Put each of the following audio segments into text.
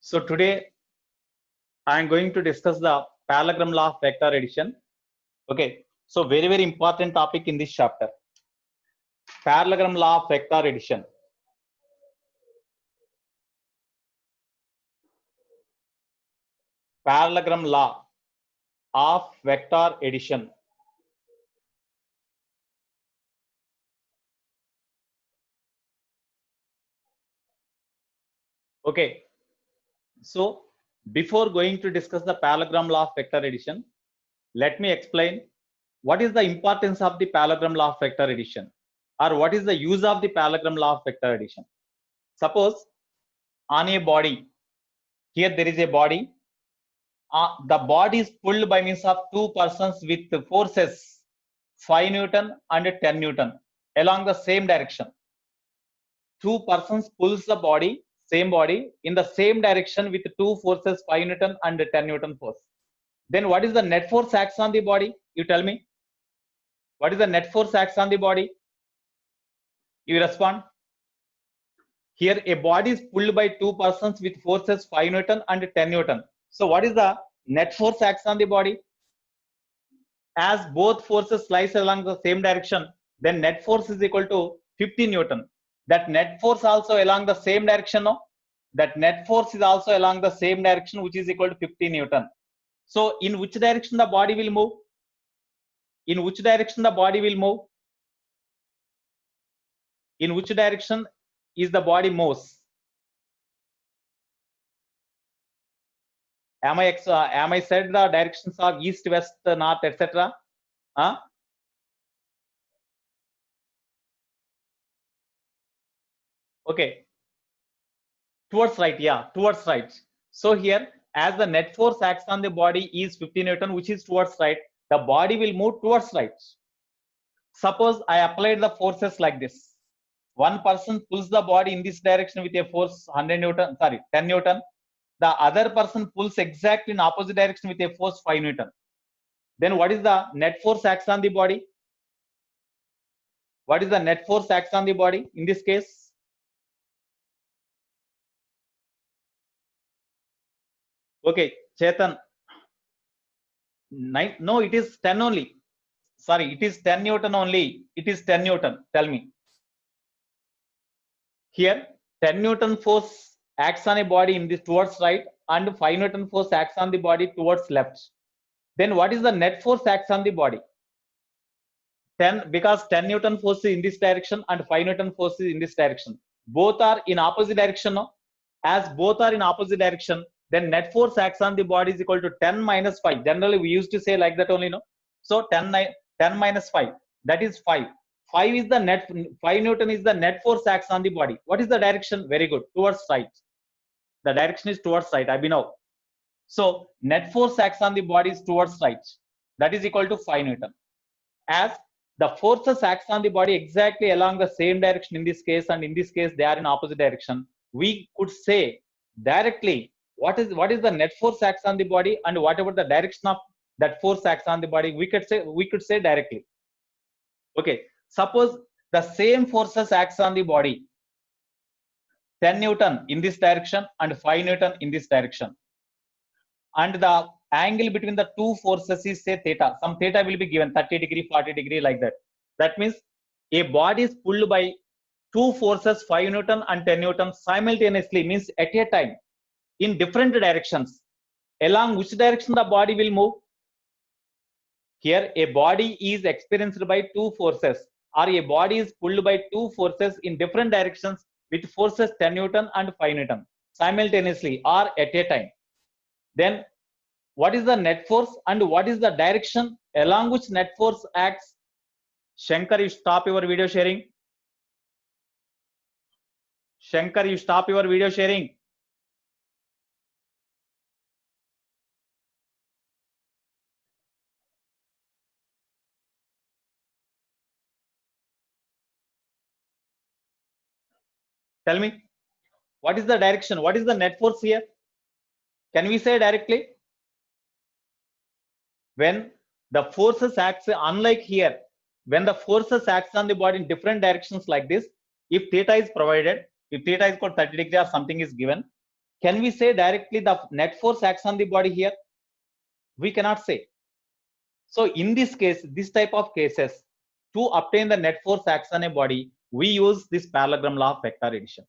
So today I am going to discuss the parallelogram law of vector addition. Okay, so very important topic in this chapter. Parallelogram law of vector addition. Parallelogram law of vector addition. Okay, so before going to discuss the parallelogram law of vector addition, let me explain what is the importance of the parallelogram law of vector addition, or what is the use of the parallelogram law of vector addition. Suppose on a body, here there is a body. The body is pulled by means of two persons with forces 5 Newton and 10 Newton along the same direction. Two persons pulls the body, same body, in the same direction with two forces 5 Newton and 10 Newton force. Then what is the net force acts on the body? You tell me. What is the net force acts on the body? You respond. Here a body is pulled by two persons with forces 5 Newton and 10 Newton. So what is the net force acts on the body? As both forces slice along the same direction, then net force is equal to 50 Newton. That net force also along the same direction, no? That net force is also along the same direction, which is equal to 50 Newton. So in which direction the body will move? In which direction the body will move? In which direction is the body moves? Am I said the directions of east, west, north, etc.? Huh? Okay. Towards right, yeah, towards right. So here, as the net force acts on the body is 50 Newton, which is towards right, the body will move towards right. Suppose I applied the forces like this. One person pulls the body in this direction with a force 100 Newton, sorry, 10 Newton. The other person pulls exactly in opposite direction with a force 5 Newton. Then what is the net force acts on the body? What is the net force acts on the body in this case? Okay, Chetan. No, it is 10 only. Sorry, it is 10 Newton only. It is 10 Newton. Tell me. Here, 10 Newton force acts on a body in this towards right, and 5 Newton force acts on the body towards left. Then what is the net force acts on the body? 10, because 10 Newton force is in this direction and 5 Newton force is in this direction. Both are in opposite direction. No? As both are in opposite direction, then net force acts on the body is equal to 10 minus 5. Generally, we used to say like that only, no? So 10 minus 5, that is 5. 5 is the net, 5 Newton is the net force acts on the body. What is the direction? Very good, towards right. The direction is towards right, Abhinav. So net force acts on the body is towards right. That is equal to 5 Newton. As the forces acts on the body exactly along the same direction in this case, and in this case they are in opposite direction, we could say directly what is the net force acts on the body, and whatever the direction of that force acts on the body, we could say directly. Okay, suppose the same forces acts on the body, 10 Newton in this direction and 5 Newton in this direction, and the angle between the two forces is say theta. Some theta will be given 30 degree, 40 degree, like that. That means a body is pulled by two forces 5 Newton and 10 Newton simultaneously, means at a time in different directions. Along which direction the body will move? Here a body is experienced by two forces, or a body is pulled by two forces in different directions with forces 10 Newton and 5 Newton simultaneously or at a time. Then what is the net force and what is the direction along which net force acts? Shankar, you stop your video sharing. Shankar, you stop your video sharing. Tell me, what is the direction? What is the net force here? Can we say directly? When the forces acts, unlike here, when the forces acts on the body in different directions like this, if theta is provided, if theta is called 30 degree or something is given, can we say directly the net force acts on the body here? We cannot say. So in this case, this type of cases, to obtain the net force acts on a body, we use this parallelogram law of vector addition.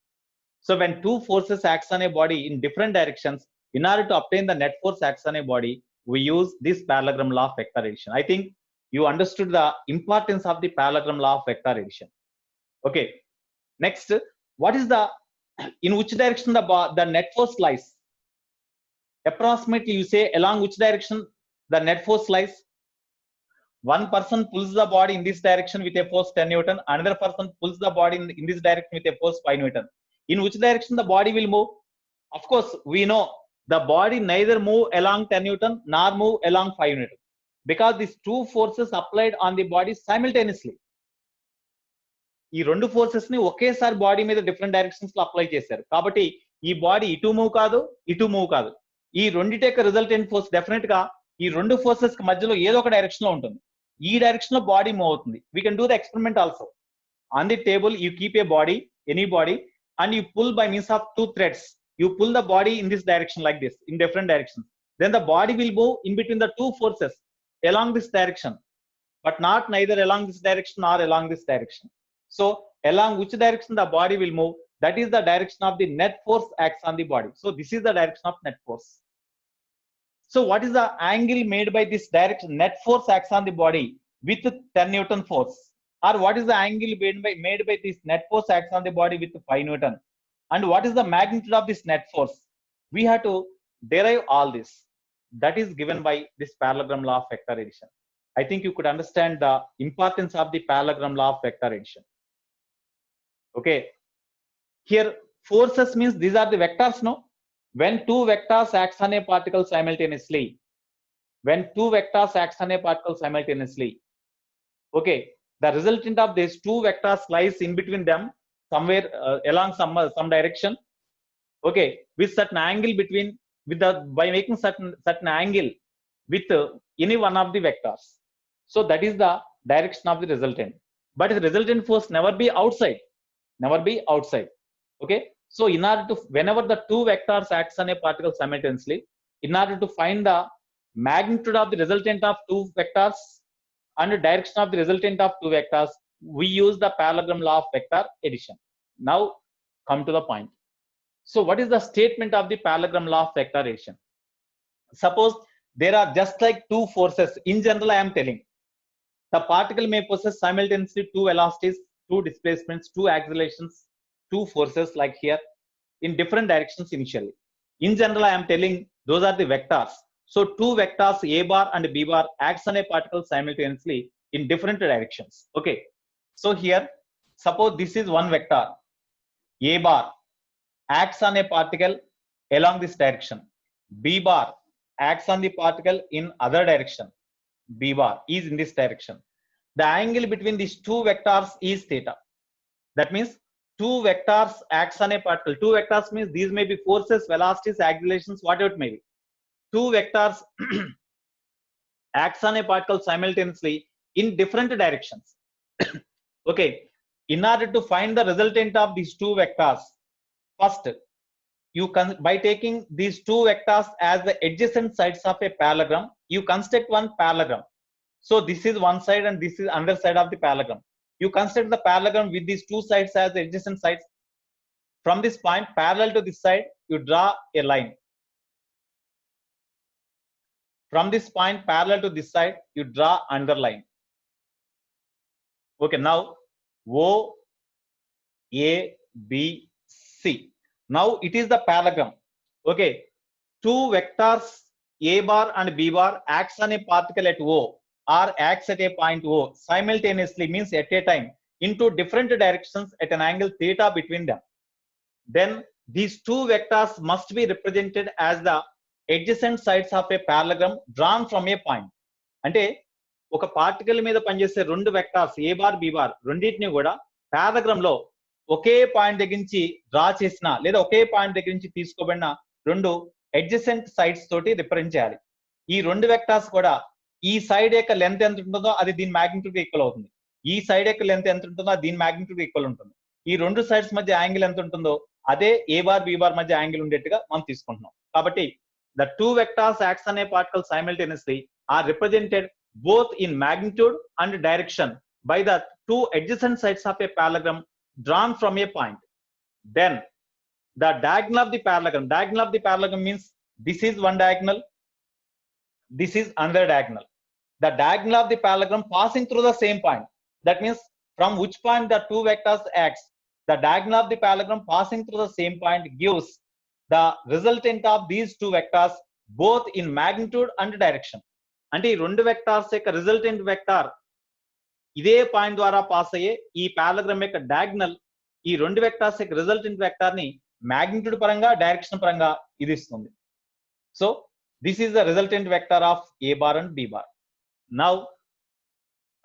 So when two forces acts on a body in different directions, in order to obtain the net force acts on a body, we use this parallelogram law of vector addition. I think you understood the importance of the parallelogram law of vector addition. Okay. Next, what is the, in which direction the net force lies? Approximately, you say along which direction the net force lies? One person pulls the body in this direction with a force 10 Newton. Another person pulls the body in this direction with a force 5 Newton. In which direction the body will move? Of course, we know the body neither move along 10 Newton nor move along 5 Newton, because these two forces applied on the body simultaneously. ఈ రెండు forces ని ఒకేసారి body మీద different directions లో apply చేశారు. కాబట్టి ఈ body ఇటు మూవ్ కాదు, ఇటు మూవ్ కాదు. ఈ రెండిటి యొక్క రిజల్టెంట్ ఫోర్స్ డెఫినెట్ గా ఈ రెండు ఫోర్సెస్ కి మధ్యలో ఏదో ఒక డైరెక్షన్ లో ఉంటుంది. ఈ డైరెక్షన్ లో బాడీ మూవ్ అవుతుంది. We can do the experiment also. On the table you keep a body, any body, and you pull by means of two threads. You pull the body in this direction like this, in different directions. Then the body will move in between the two forces along this direction, but not neither along this direction or along this direction. So along which direction the body will move, that is the direction of the net force acts on the body. So this is the direction of net force. So what is the angle made by this direction? Net force acts on the body with 10 Newton force. Or what is the angle made by this net force acts on the body with 5 Newton? And what is the magnitude of this net force? We have to derive all this. That is given by this parallelogram law of vector addition. I think you could understand the importance of the parallelogram law of vector addition. Okay. Here forces means these are the vectors, no? When two vectors acts on a particle simultaneously. When two vectors acts on a particle simultaneously. Okay. The resultant of these two vectors lies in between them somewhere along some direction. Okay, with certain angle between, by making certain angle with any one of the vectors. So that is the direction of the resultant. But the resultant force never be outside. Never be outside. Okay. So in order to, whenever the two vectors acts on a particle simultaneously, in order to find the magnitude of the resultant of two vectors and the direction of the resultant of two vectors, we use the parallelogram law of vector addition. Now come to the point. So what is the statement of the parallelogram law of vector addition? Suppose there are just like two forces. In general, I am telling the particle may possess simultaneously two velocities, two displacements, two accelerations, two forces like here in different directions initially. In general, I am telling those are the vectors. So two vectors A bar and B bar acts on a particle simultaneously in different directions. Okay. So here, suppose this is one vector. A bar acts on a particle along this direction. B bar acts on the particle in other direction. B bar is in this direction. The angle between these two vectors is theta. That means two vectors acts on a particle. Two vectors means these may be forces, velocities, accelerations, whatever it may be. Two vectors acts on a particle simultaneously in different directions. Okay. In order to find the resultant of these two vectors, first you can, by taking these two vectors as the adjacent sides of a parallelogram, you construct one parallelogram. So this is one side and this is another side of the parallelogram. You construct the parallelogram with these two sides as the adjacent sides. From this point parallel to this side, you draw a line. From this point parallel to this side, you draw another line. Okay, now O, A, B, C. Now it is the parallelogram. Okay, two vectors A bar and B bar acts on a particle at O or acts at a point O simultaneously, means at a time, into different directions at an angle theta between them. Then these two vectors must be represented as the adjacent sides of a parallelogram drawn from a point. అంటే ఒక particle మీద పనిచేసే రెండు vectors ఏ bar B bar రెండింటిని కూడా పారాగ్రామ్ లో ఒకే point దగ్గర నుంచి డ్రా చేసిన లేదా ఒకే పాయింట్ దగ్గర నుంచి తీసుకోబడిన రెండు అడ్జసెంట్ సైడ్స్ తోటి రిప్రజెంట్ చేయాలి. ఈ రెండు వెక్టార్స్ కూడా ఈ సైడ్ యొక్క లెంత్ ఎంత ఉంటుందో అది దీని మ్యాగ్నిట్యూడ్ ఈక్వల్ అవుతుంది. ఈ సైడ్ యొక్క లెంత్ ఎంత ఉంటుందో అది దీని మ్యాగ్నిట్యూడ్ ఈక్వల్ ఉంటుంది. ఈ రెండు సైడ్స్ మధ్య యాంగిల్ ఎంత ఉంటుందో అదే ఏ బార్ బి బార్ మధ్య యాంగిల్ ఉండేట్టుగా మనం తీసుకుంటున్నాం. కాబట్టి the two vectors acts on a particle simultaneously are represented both in magnitude and direction by the two adjacent sides of a parallelogram drawn from a point. Then the diagonal of the parallelogram means this is one diagonal, this is another diagonal. The diagonal of the parallelogram passing through the same point. That means from which point the two vectors acts, the diagonal of the parallelogram passing through the same point gives the resultant of these two vectors both in magnitude and direction. అంటే ఈ రెండు vectors యొక్క resultant vector ఇదే point ద్వారా pass అయ్యే ఈ parallelogram యొక్క diagonal ఈ రెండు వెక్టార్స్ యొక్క రిజల్టెంట్ వెక్టార్ ని మాగ్నిట్యూడ్ పరంగా డైరెక్షన్ పరంగా ఇది ఇస్తుంది. So this is the resultant vector of A bar and B bar. Now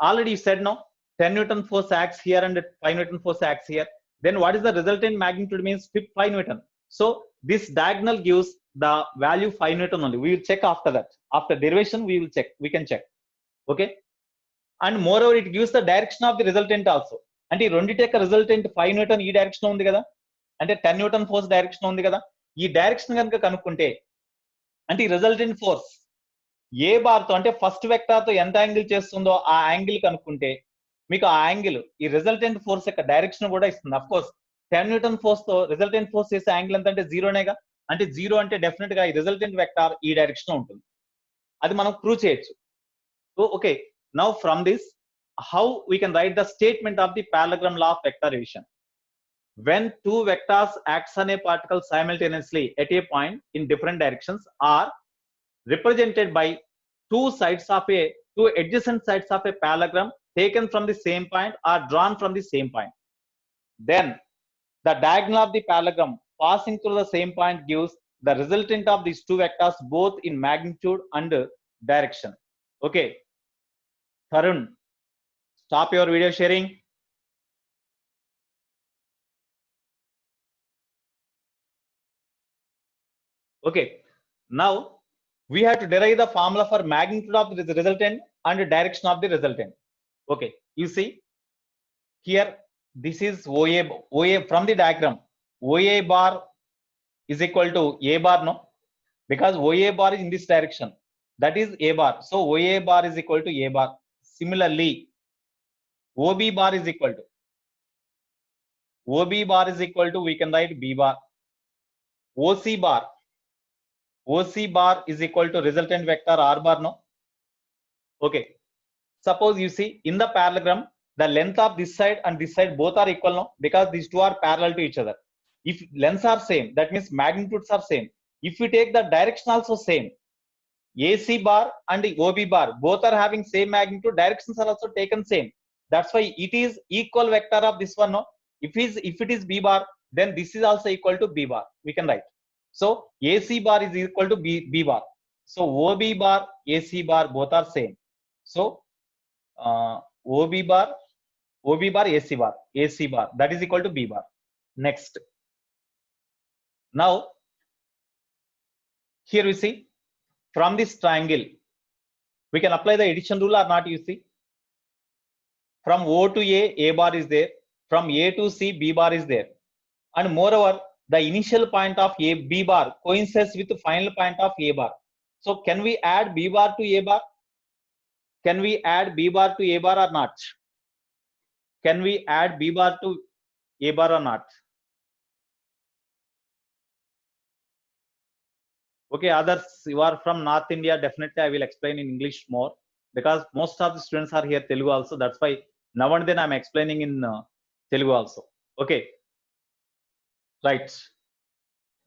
already said no 10 Newton force acts here and 5 Newton force acts here. Then what is the resultant magnitude means 5 Newton. So this diagonal gives the value 5 Newton only. We will check after that. After derivation, we will check. We can check. Okay. And moreover, it gives the direction of the resultant also. అంటే ఈ రెండిటి యొక్క resultant 5 Newton ఈ direction ఉంది కదా, అంటే 10 Newton force direction ఉంది కదా. ఈ డైరెక్షన్ కనుక కనుక్కుంటే అంటే ఈ రిజల్టెంట్ ఫోర్స్ ఏ బార్ తో అంటే ఫస్ట్ వెక్టార్ తో ఎంత యాంగిల్ చేస్తుందో ఆ యాంగిల్ కనుక్కుంటే మీకు ఆ యాంగిల్ ఈ రిజల్టెంట్ ఫోర్స్ యొక్క డైరెక్షన్ కూడా ఇస్తుంది. అఫ్ కోర్స్ 10 న్యూటన్ ఫోర్స్ తో రిజల్టెంట్ ఫోర్స్ చేసే యాంగిల్ ఎంత అంటే జీరోనేగా, అంటే జీరో అంటే డెఫినెట్ గా ఈ రిజల్టెంట్ వెక్టార్ ఈ డైరెక్షన్ లో ఉంటుంది. అది మనం ప్రూవ్ చేయొచ్చు. So okay, now from this how we can write the statement of the parallelogram law of vector division. When two vectors acts on a particle simultaneously at a point in different directions are represented by two adjacent sides of a parallelogram taken from the same point or drawn from the same point, then the diagonal of the parallelogram passing through the same point gives the resultant of these two vectors both in magnitude and direction. Okay, Tarun, stop your video sharing. Okay, now we have to derive the formula for magnitude of the resultant and direction of the resultant. Okay, you see here this is OA from the diagram. OA bar is equal to A bar, no, because OA bar is in this direction, that is A bar. So OA bar is equal to A bar. Similarly, OB bar is equal to we can write B bar. OC bar is equal to resultant vector R bar, no. Okay, suppose you see in the parallelogram the length of this side and this side both are equal, no, because these two are parallel to each other. If lengths are same, that means magnitudes are same. If we take the direction also same, AC bar and OB bar both are having same magnitude, directions are also taken same. That's why it is equal vector of this one, no. If it is B bar, then this is also equal to B bar, we can write. So AC bar is equal to B bar. So OB bar, AC bar both are same. So OB bar, AC bar, that is equal to B bar. Next, now here we see from this triangle we can apply the addition rule or not. You see, from O to A bar is there, from A to C B bar is there, and moreover the initial point of B bar coincides with the final point of A bar. So can we add B bar to A bar? Can we add B bar to A bar or not? Can we add B bar to A bar or not? Okay, others, you are from North India, definitely I will explain in English more, because most of the students are here Telugu also. That's why now and then I'm explaining in Telugu also. Okay, right.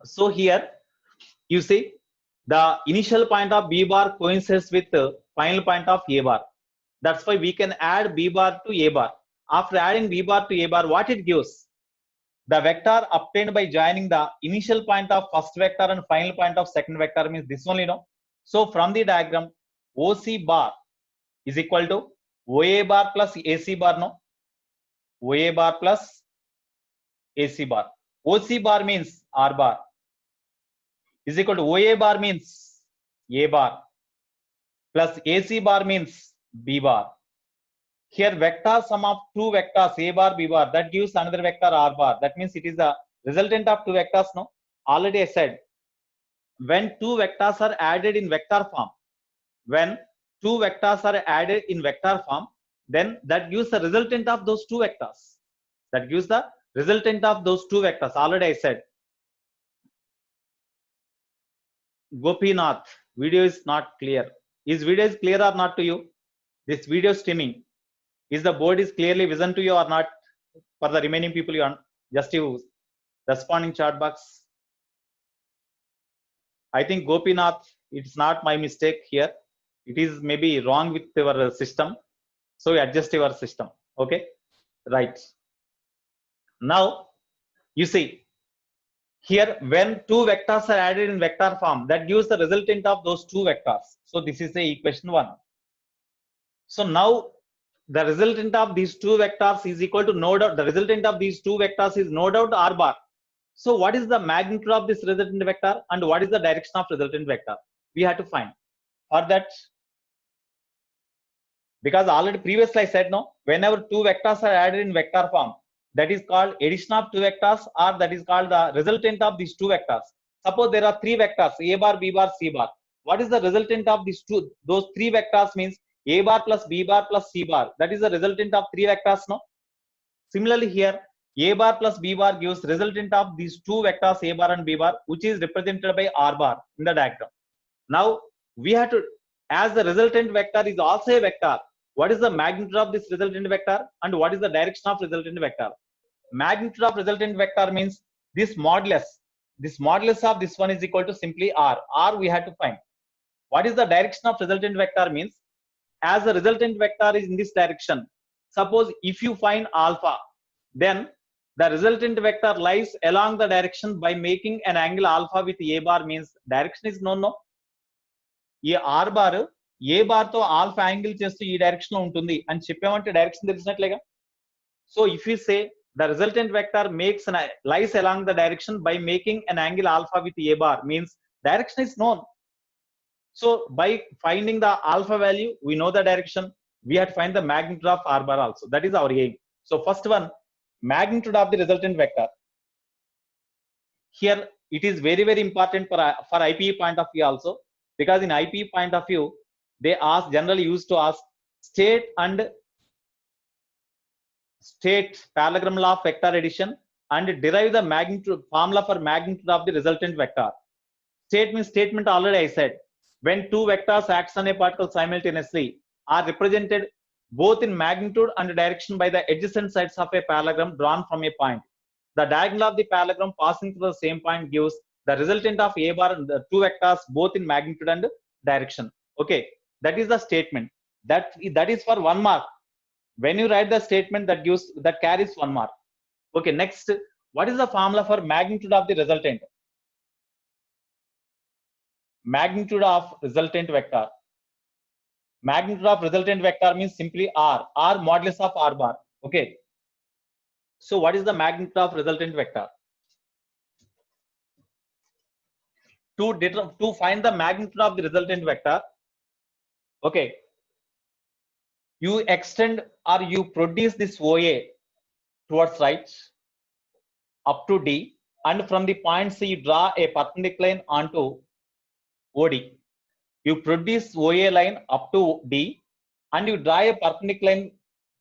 So here you see the initial point of B bar coincides with the final point of A bar. That's why we can add B bar to A bar. After adding B bar to A bar, what it gives? The vector obtained by joining the initial point of first vector and final point of second vector means this only, no. So from the diagram, OC bar is equal to OA bar plus AC bar, no. OA bar plus AC bar. OC bar means R bar is equal to OA bar means A bar plus AC bar means B bar. Here vector sum of two vectors A bar B bar, that gives another vector R bar. That means it is the resultant of two vectors? No, already I said, when two vectors are added in vector form, when two vectors are added in vector form, then that gives the resultant of those two vectors. That gives the resultant of those two vectors. Already I said. Gopinath, video is not clear. Is video is clear or not to you? This video streaming, is the board is clearly visible to you or not? For the remaining people, you just you respond in chat box. I think Gopinath, it's not my mistake here. It is maybe wrong with your system. So you adjust your system. Okay, right. Now you see here, when two vectors are added in vector form, that gives the resultant of those two vectors. So this is the equation 1. So now the resultant of these two vectors is equal to no doubt, the resultant of these two vectors is no doubt r bar. So what is the magnitude of this resultant vector and what is the direction of resultant vector? We have to find. For that, because already previously I said, no, whenever two vectors are added in vector form, that is called addition of two vectors, or that is called the resultant of these two vectors. Suppose there are three vectors, a bar, b bar, c bar. What is the resultant of these two? Those three vectors means a bar plus b bar plus c bar. That is the resultant of three vectors, no? Similarly here, a bar plus b bar gives resultant of these two vectors, a bar and b bar, which is represented by r bar in the diagram. Now we have to, as the resultant vector is also a vector, what is the magnitude of this resultant vector and what is the direction of resultant vector? Magnitude of resultant vector means this modulus of this one is equal to simply r. R we have to find. What is the direction of resultant vector means, as the resultant vector is in this direction, suppose if you find alpha, then the resultant vector lies along the direction by making an angle alpha with a bar, means direction is known, no? E R bar A bar తో alpha angle చేస్తూ ఈ direction లో ఉంటుంది అని చెప్పామంటే direction తెలిసినట్లేగా. So if you say the resultant vector makes lies along the direction by making an angle alpha with a bar, means direction is known. So by finding the alpha value, we know the direction. We have to find the magnitude of r bar also. That is our aim. So first one, magnitude of the resultant vector. Here it is very, very important for IPE point of view also, because in IPE point of view, they generally used to ask state and state parallelogram law of vector addition and derive the magnitude formula for magnitude of the resultant vector. State means statement, already I said, when two vectors acts on a particle simultaneously are represented both in magnitude and direction by the adjacent sides of a parallelogram drawn from a point. The diagonal of the parallelogram passing through the same point gives the resultant of a bar and the two vectors both in magnitude and direction. Okay, that is the statement. That is for 1 mark. When you write the statement, that carries 1 mark. Okay, next, what is the formula for magnitude of the resultant? Magnitude of resultant vector. Magnitude of resultant vector means simply r modulus of r bar. Okay, so what is the magnitude of resultant vector? To find the magnitude of the resultant vector, okay, you extend or you produce this OA towards right up to D, and from the point C you draw a perpendicular line onto OD. You produce OA line up to D and you draw a perpendicular line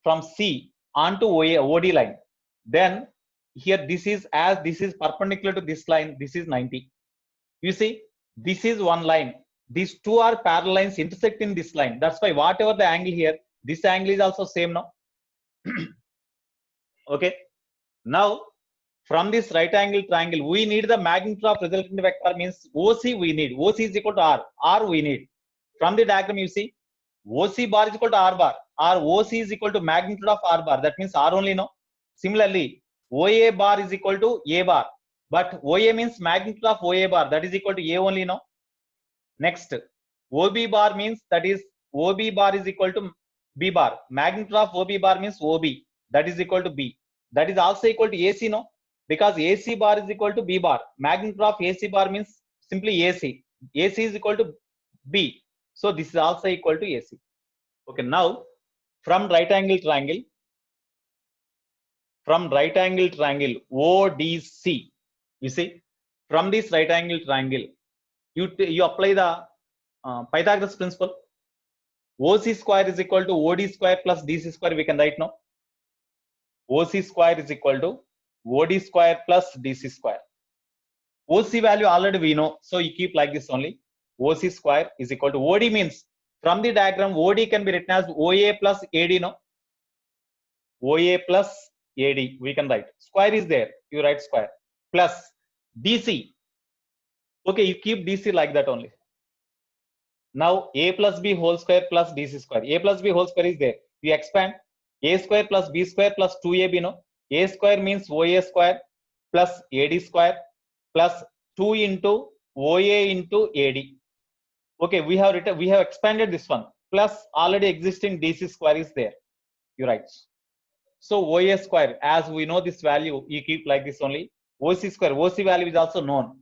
from C onto OD line. Then here this is perpendicular to this line, this is 90. You see, this is one line. These two are parallel lines intersect in this line. That's why whatever the angle here, this angle is also same now. Okay. Now from this right angle triangle, we need the magnitude of resultant vector, means OC we need. OC is equal to R. R we need. From the diagram you see, OC bar is equal to R bar, or OC is equal to magnitude of R bar. That means R only, no? Similarly, OA bar is equal to A bar. But OA means magnitude of OA bar, that is equal to A only, no? Next, OB bar means that is OB bar is equal to B bar. Magnitude of OB bar means OB, that is equal to B. That is also equal to AC, no? Because AC bar is equal to B bar. Magnitude of AC bar means simply AC. AC is equal to B. So this is also equal to AC. Okay, now from right angle triangle ODC, You see, from this right angle triangle, you apply the Pythagoras principle. OC square is equal to OD square plus DC square. We can write now. OC square is equal to OD square plus DC square. OC value already we know, so you keep like this only. OC square is equal to OD means from the diagram OD can be written as OA plus AD. No, OA plus AD we can write. Square is there, you write square plus DC. Okay, you keep DC like that only. Now A plus B whole square plus DC square. A plus B whole square is there. You expand A square plus B square plus 2AB. No, A square means OA square plus AD square plus 2 into OA into AD. Okay, we have expanded this one plus already existing DC square is there. You write. So OA square, as we know this value, you keep like this only. OC square, OC value is also known.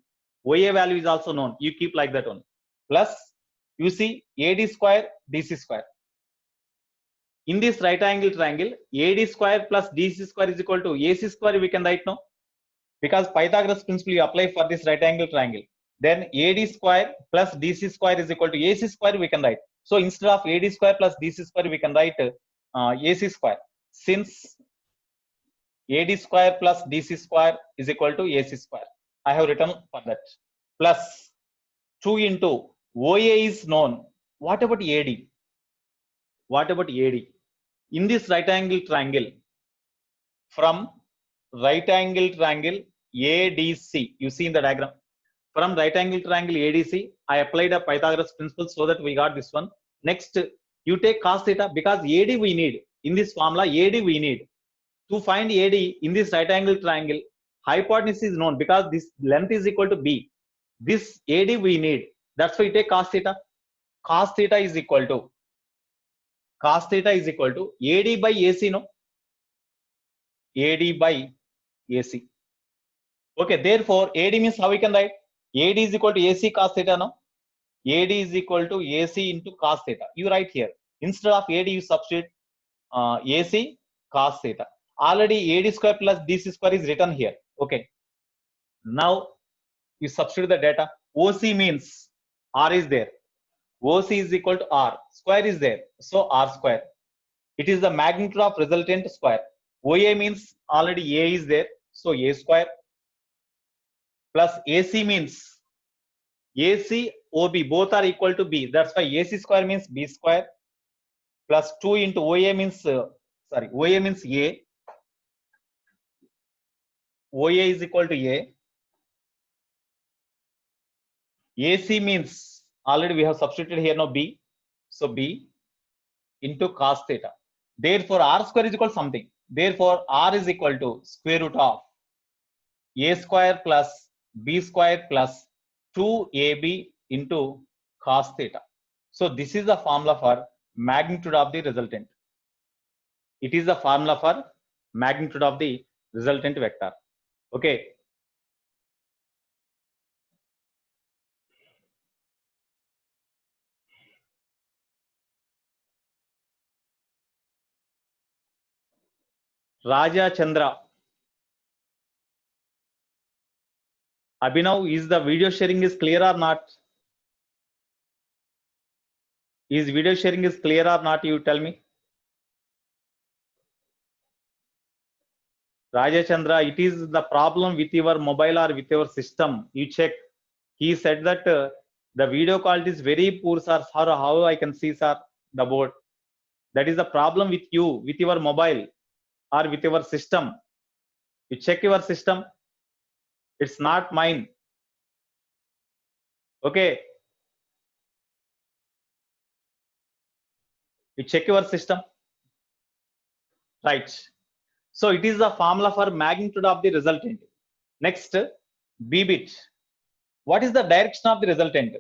OA value is also known. You keep like that only. Plus, you see AD square, DC square. In this right angle triangle, AD square plus DC square is equal to AC square. We can write now, because Pythagoras principle you apply for this right angle triangle. Then AD square plus DC square is equal to AC square. We can write. So instead of AD square plus DC square, we can write AC square. Since AD square plus DC square is equal to AC square, I have written for that. Plus 2 into OA is known. What about AD? What about AD? In this right angle triangle, from right angle triangle ADC, you see in the diagram, from right angle triangle ADC, I applied a Pythagoras principle so that we got this one. Next, you take cos theta, because AD we need. In this formula, AD we need. To find AD in this right angle triangle, hypotenuse is known because this length is equal to B. This AD we need. That's why you take cos theta. Cos theta is equal to AD by AC, no? AD by AC. Okay, therefore AD means how we can write? AD is equal to AC cos theta, no? AD is equal to AC into cos theta. You write here. Instead of AD, you substitute AC cos theta. Already AD square plus DC square is written here. Okay. Now you substitute the data. OC means R is there. OC is equal to R. Square is there. So R square. It is the magnitude of resultant square. OA means already A is there. So A square. Plus AC means AC, OB both are equal to B. That's why AC square means B square. Plus 2 into OA means, OA means A. OA is equal to A. AC means already we have substituted here now B. So B into cos theta. Therefore R square is equal to something. Therefore R is equal to square root of A square plus B square plus 2AB into cos theta. So this is the formula for magnitude of the resultant. It is the formula for magnitude of the resultant vector. Okay. Raja Chandra. Abhinav, is the video sharing is clear or not? Is video sharing is clear or not? You tell me. Raja Chandra, it is the problem with your mobile or with your system. You check. He said that the video quality is very poor, sir. How I can see, sir, the board? That is the problem with you, with your mobile or with your system. You check your system. It's not mine. Okay. You check your system. Right. So it is the formula for magnitude of the resultant. Next, B bit. What is the direction of the resultant?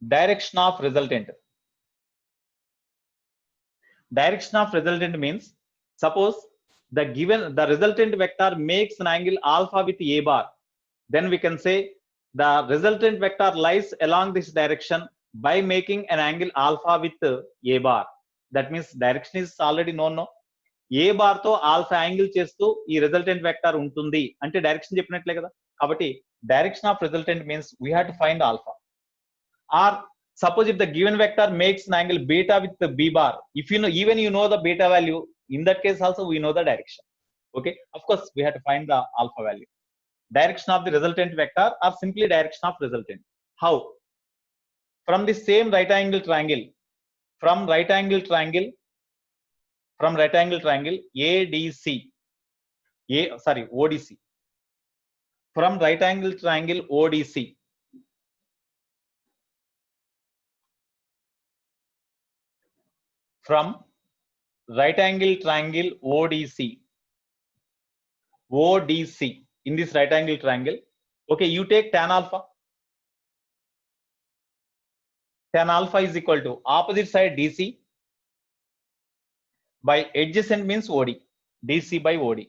Direction of resultant. Direction of resultant means, suppose the resultant vector makes an angle alpha with A bar, then we can say the resultant vector lies along this direction by making an angle alpha with A bar. That means direction is already known, no? A bar తో alpha angle చేస్తూ ఈ resultant vector ఉంటుంది అంటే direction చెప్పినట్లే కదా. కాబట్టి direction of resultant means we have to find alpha. Or suppose if the given vector makes an angle beta with the b bar, if you know, even you know the beta value, in that case also we know the direction. Okay, of course we have to find the alpha value. Direction of the resultant vector or simply direction of resultant. How? From the same right angle triangle, from right angle triangle ADC, ODC, from right angle triangle ODC, from right angle triangle ODC, in this right angle triangle, okay, you take tan alpha. Tan alpha is equal to opposite side DC by adjacent means OD, DC by OD.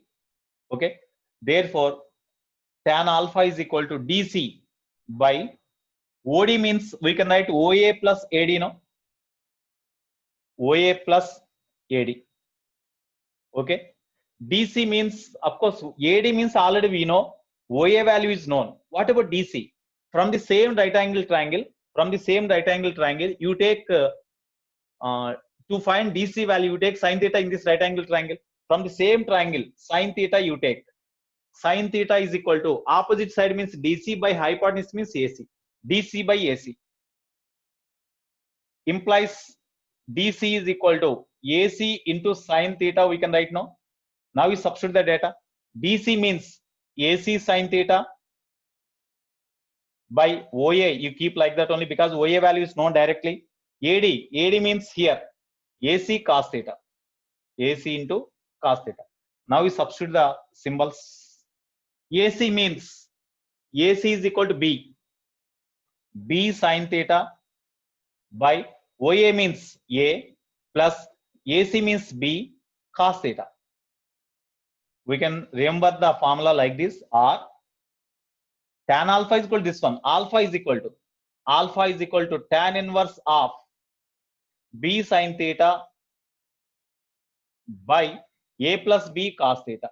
Okay, therefore tan alpha is equal to DC by OD means we can write OA plus AD, no? OA plus AD. Okay, DC means, of course, AD means already we know, OA value is known. What about DC? From the same right angle triangle, you take to find DC value, you take sin theta in this right angle triangle. From the same triangle, sin theta you take. Sin theta is equal to opposite side means DC by hypotenuse means AC. DC by AC implies DC is equal to AC into sin theta, we can write now. Now we substitute the data. DC means AC sin theta by OA, you keep like that only because OA value is known directly. AD means here AC cos theta, AC into cos theta. Now we substitute the symbols. AC means AC is equal to B sin theta by OA means A plus AC means B cos theta. We can remember the formula like this, or tan alpha is equal to this one. Alpha is equal to tan inverse of B sin theta by A plus B cos theta.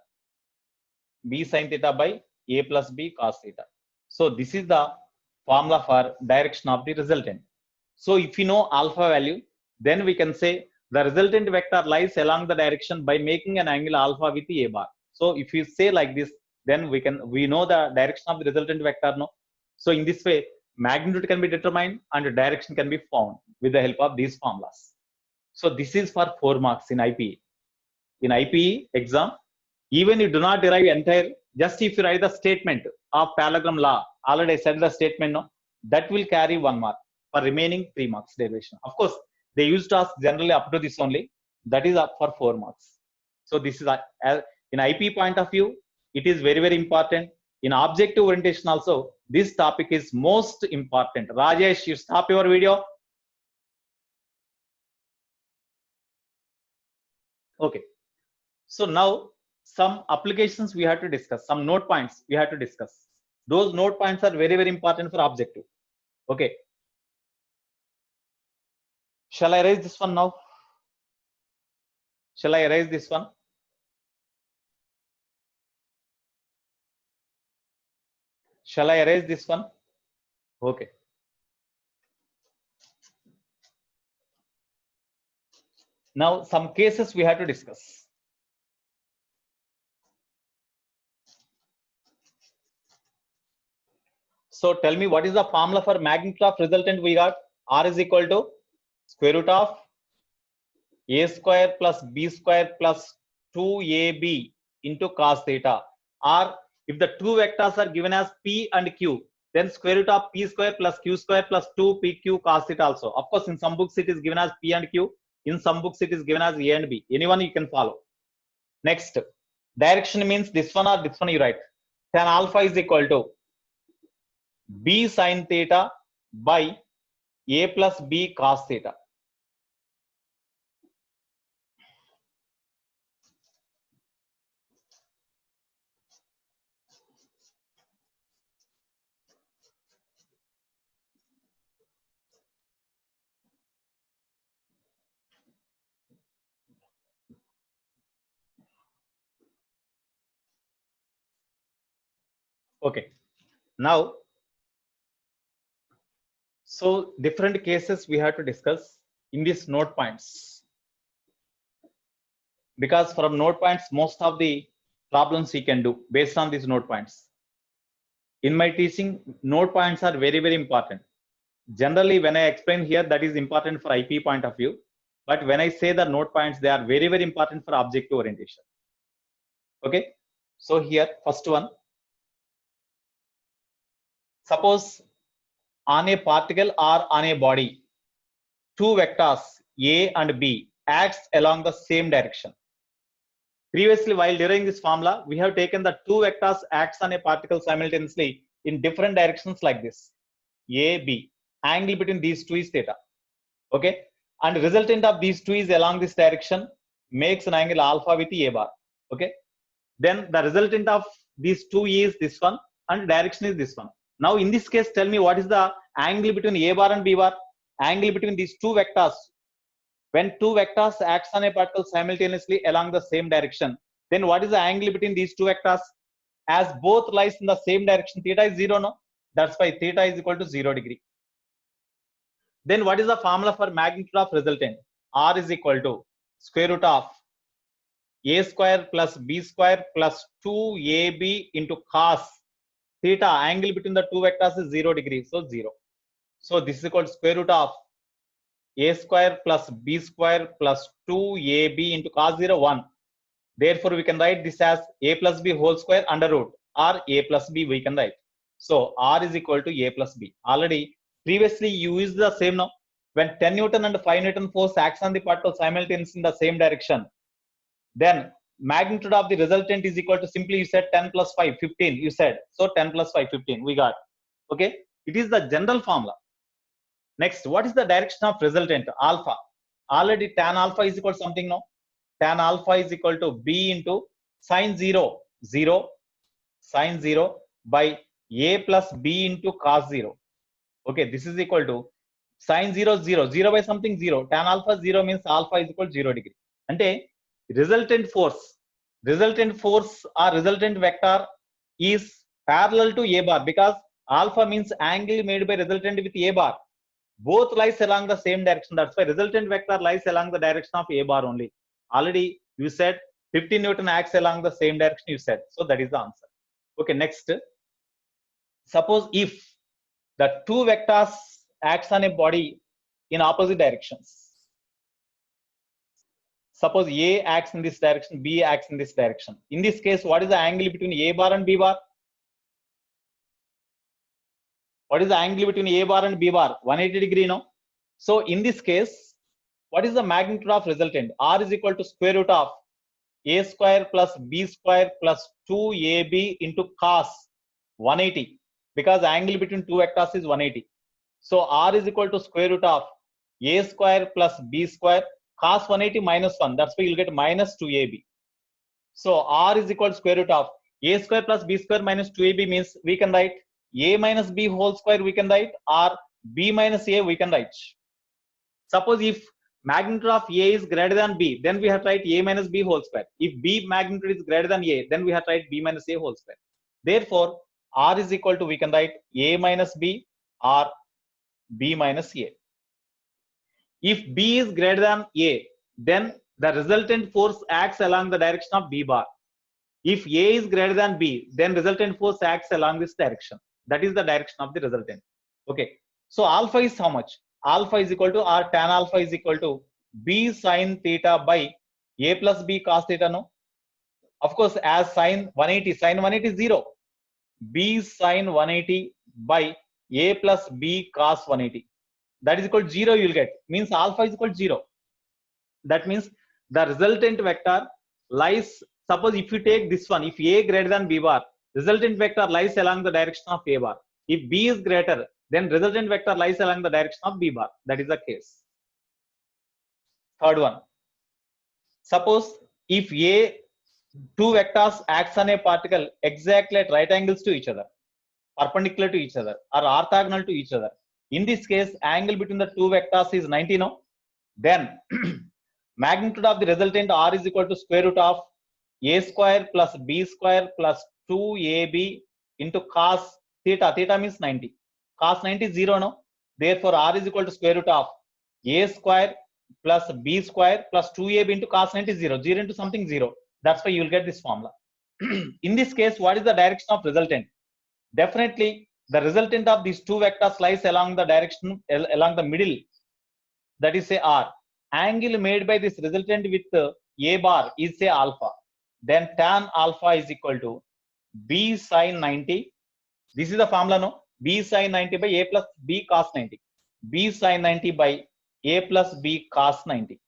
B sin theta by A plus B cos theta. So this is the formula for direction of the resultant. So if you know alpha value, then we can say the resultant vector lies along the direction by making an angle alpha with the A bar. So if you say like this, then we know the direction of the resultant vector, no? So in this way, magnitude can be determined and direction can be found with the help of these formulas. So this is for 4 marks in IPE. In IPE exam, even you do not derive entire, just if you write the statement of parallelogram law, already I said the statement, no, that will carry 1 mark for remaining 3 marks derivation. Of course, they used to ask generally up to this only, that is up for 4 marks. So this is in IP point of view, it is very, very important. In objective orientation also, this topic is most important. Rajesh, you stop your video. Okay. So now some applications we have to discuss, some note points we have to discuss. Those note points are very, very important for objective. Okay. Shall I erase this one now? Shall I erase this one? Shall I erase this one? Okay. Now some cases we have to discuss. So tell me, what is the formula for magnitude of resultant we got? R is equal to square root of A square plus B square plus 2AB into cos theta. Or if the two vectors are given as P and Q, then square root of P square plus Q square plus 2PQ cos theta also. Of course, in some books it is given as P and Q. In some books it is given as A and B. Anyone you can follow. Next, direction means this one or this one you write. Tan alpha is equal to B sin theta by A plus B cos theta. Okay. Now, so different cases we have to discuss in these node points, because from node points most of the problems we can do based on these node points. In my teaching, node points are very important. Generally, when I explain here, that is important for IP point of view. But when I say the node points, they are very important for objective orientation. Okay. So here, first one. Suppose on a particle or on a body, two vectors A and B acts along the same direction. Previously, while deriving this formula, we have taken the two vectors acts on a particle simultaneously in different directions like this. A, B. Angle between these two is theta. Okay. And resultant of these two is along this direction makes an angle alpha with A bar. Okay. Then the resultant of these two is this one and direction is this one. Now in this case, tell me what is the angle between A bar and B bar? Angle between these two vectors. When two vectors acts on a particle simultaneously along the same direction, then what is the angle between these two vectors? As both lies in the same direction, theta is 0, no? That's why theta is equal to 0 degree. Then what is the formula for magnitude of resultant? R is equal to square root of A square plus B square plus 2AB into cos theta. Angle between the two vectors is 0 degree, so 0. So this is equal to square root of A square plus B square plus 2AB into cos 0, 1. Therefore, we can write this as A plus B whole square under root, or A plus B we can write. So R is equal to A plus B. Already previously you used the same now. When 10 Newton and 5 Newton force acts on the particle simultaneously in the same direction, then magnitude of the resultant is equal to, simply you said 10 plus 5, 15 you said. So 10 plus 5, 15 we got. Okay. It is the general formula. Next, what is the direction of resultant? Alpha. Already tan alpha is equal to something now. Tan alpha is equal to B into sine 0, 0, sine 0 by A plus B into cos 0. Okay, this is equal to sine 0, 0, 0 by something 0. Tan alpha 0 means alpha is equal to 0 degree. Ante resultant force or resultant vector is parallel to A bar, because alpha means angle made by resultant with A bar. Both lies along the same direction. That's why resultant vector lies along the direction of A bar only. Already you said 15 Newton acts along the same direction you said. So that is the answer. Okay, next. Suppose if the two vectors acts on a body in opposite directions. Suppose A acts in this direction, B acts in this direction. In this case, what is the angle between A bar and B bar? What is the angle between A bar and B bar? 180 degree, no? So in this case, what is the magnitude of resultant? R is equal to square root of A square plus B square plus 2AB into cos 180, because angle between two vectors is 180. So R is equal to square root of A square plus B square cos 180 minus 1. That's why you'll get minus 2AB. So R is equal to square root of A square plus B square minus 2AB means we can write A minus B whole square we can write, or B minus A we can write. Suppose if magnitude of A is greater than B, then we have to write A minus B whole square. If B magnitude is greater than A, then we have to write B minus A whole square. Therefore, R is equal to, we can write A minus B or B minus A. If B is greater than A, then the resultant force acts along the direction of B bar. If A is greater than B, then resultant force acts along this direction. That is the direction of the resultant. Okay. So alpha is how much? Alpha is equal to, or tan alpha is equal to B sine theta by A plus B cos theta, no? Of course, as sine 180 is 0. B sine 180 by A plus B cos 180. That is equal to 0 you will get. Means alpha is equal to 0. That means the resultant vector lies, suppose if you take this one, if A greater than B bar, resultant vector lies along the direction of A bar. If B is greater, then resultant vector lies along the direction of B bar. That is the case. Third one. Suppose if two vectors acts on a particle exactly at right angles to each other, perpendicular to each other, or orthogonal to each other. In this case, angle between the two vectors is 90, no? Then magnitude of the resultant R is equal to square root of A square plus B square plus 2AB into cos theta. Theta means 90. Cos 90 is 0, no? Therefore, r is equal to square root of a square plus b square plus 2ab into cos 90 is 0. 0 into something 0. That's why you will get this formula. In this case, what is the direction of resultant? Definitely, the resultant of these two vectors lies along the direction, along the middle. That is say r. Angle made by this resultant with a bar is say alpha. Then tan alpha is equal to b sin 90. This is the formula, no? B sin 90 by a plus b cos 90. B sin 90 by a plus b cos 90.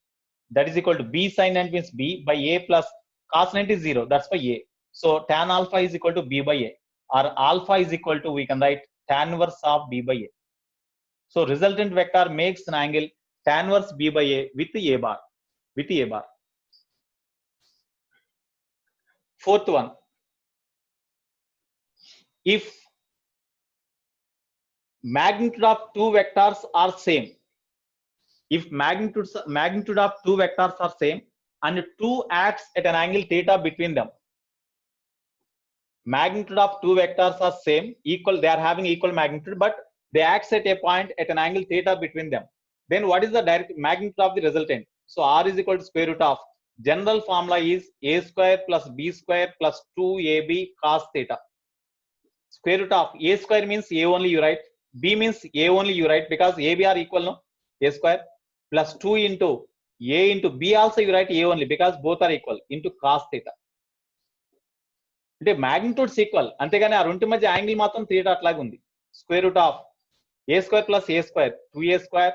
That is equal to b sin 90 means b by a plus cos 90 is 0. That's by a. So tan alpha is equal to b by a. Or alpha is equal to, we can write tan inverse of b by a. So resultant vector makes an angle tan inverse b by a with a bar. With a bar. Fourth one. If magnitude of two vectors are same, if magnitude of two vectors are same and 2 acts at an angle theta between them, magnitude of two vectors are same, equal, they are having equal magnitude, but they act at a point at an angle theta between them, then what is the direct magnitude of the resultant? So r is equal to square root of, general formula is a square plus b square plus 2ab cos theta. Square root of a square means a only you write, b means a only you write, because ab are equal, no? A square plus 2 into a into b also you write a only, because both are equal, into cos theta. అంటే magnitudes equal, అంతేగాని ఆ రెండు మధ్య angle మాత్రం theta అట్లాగే ఉంది. Square root of a square plus a square 2a square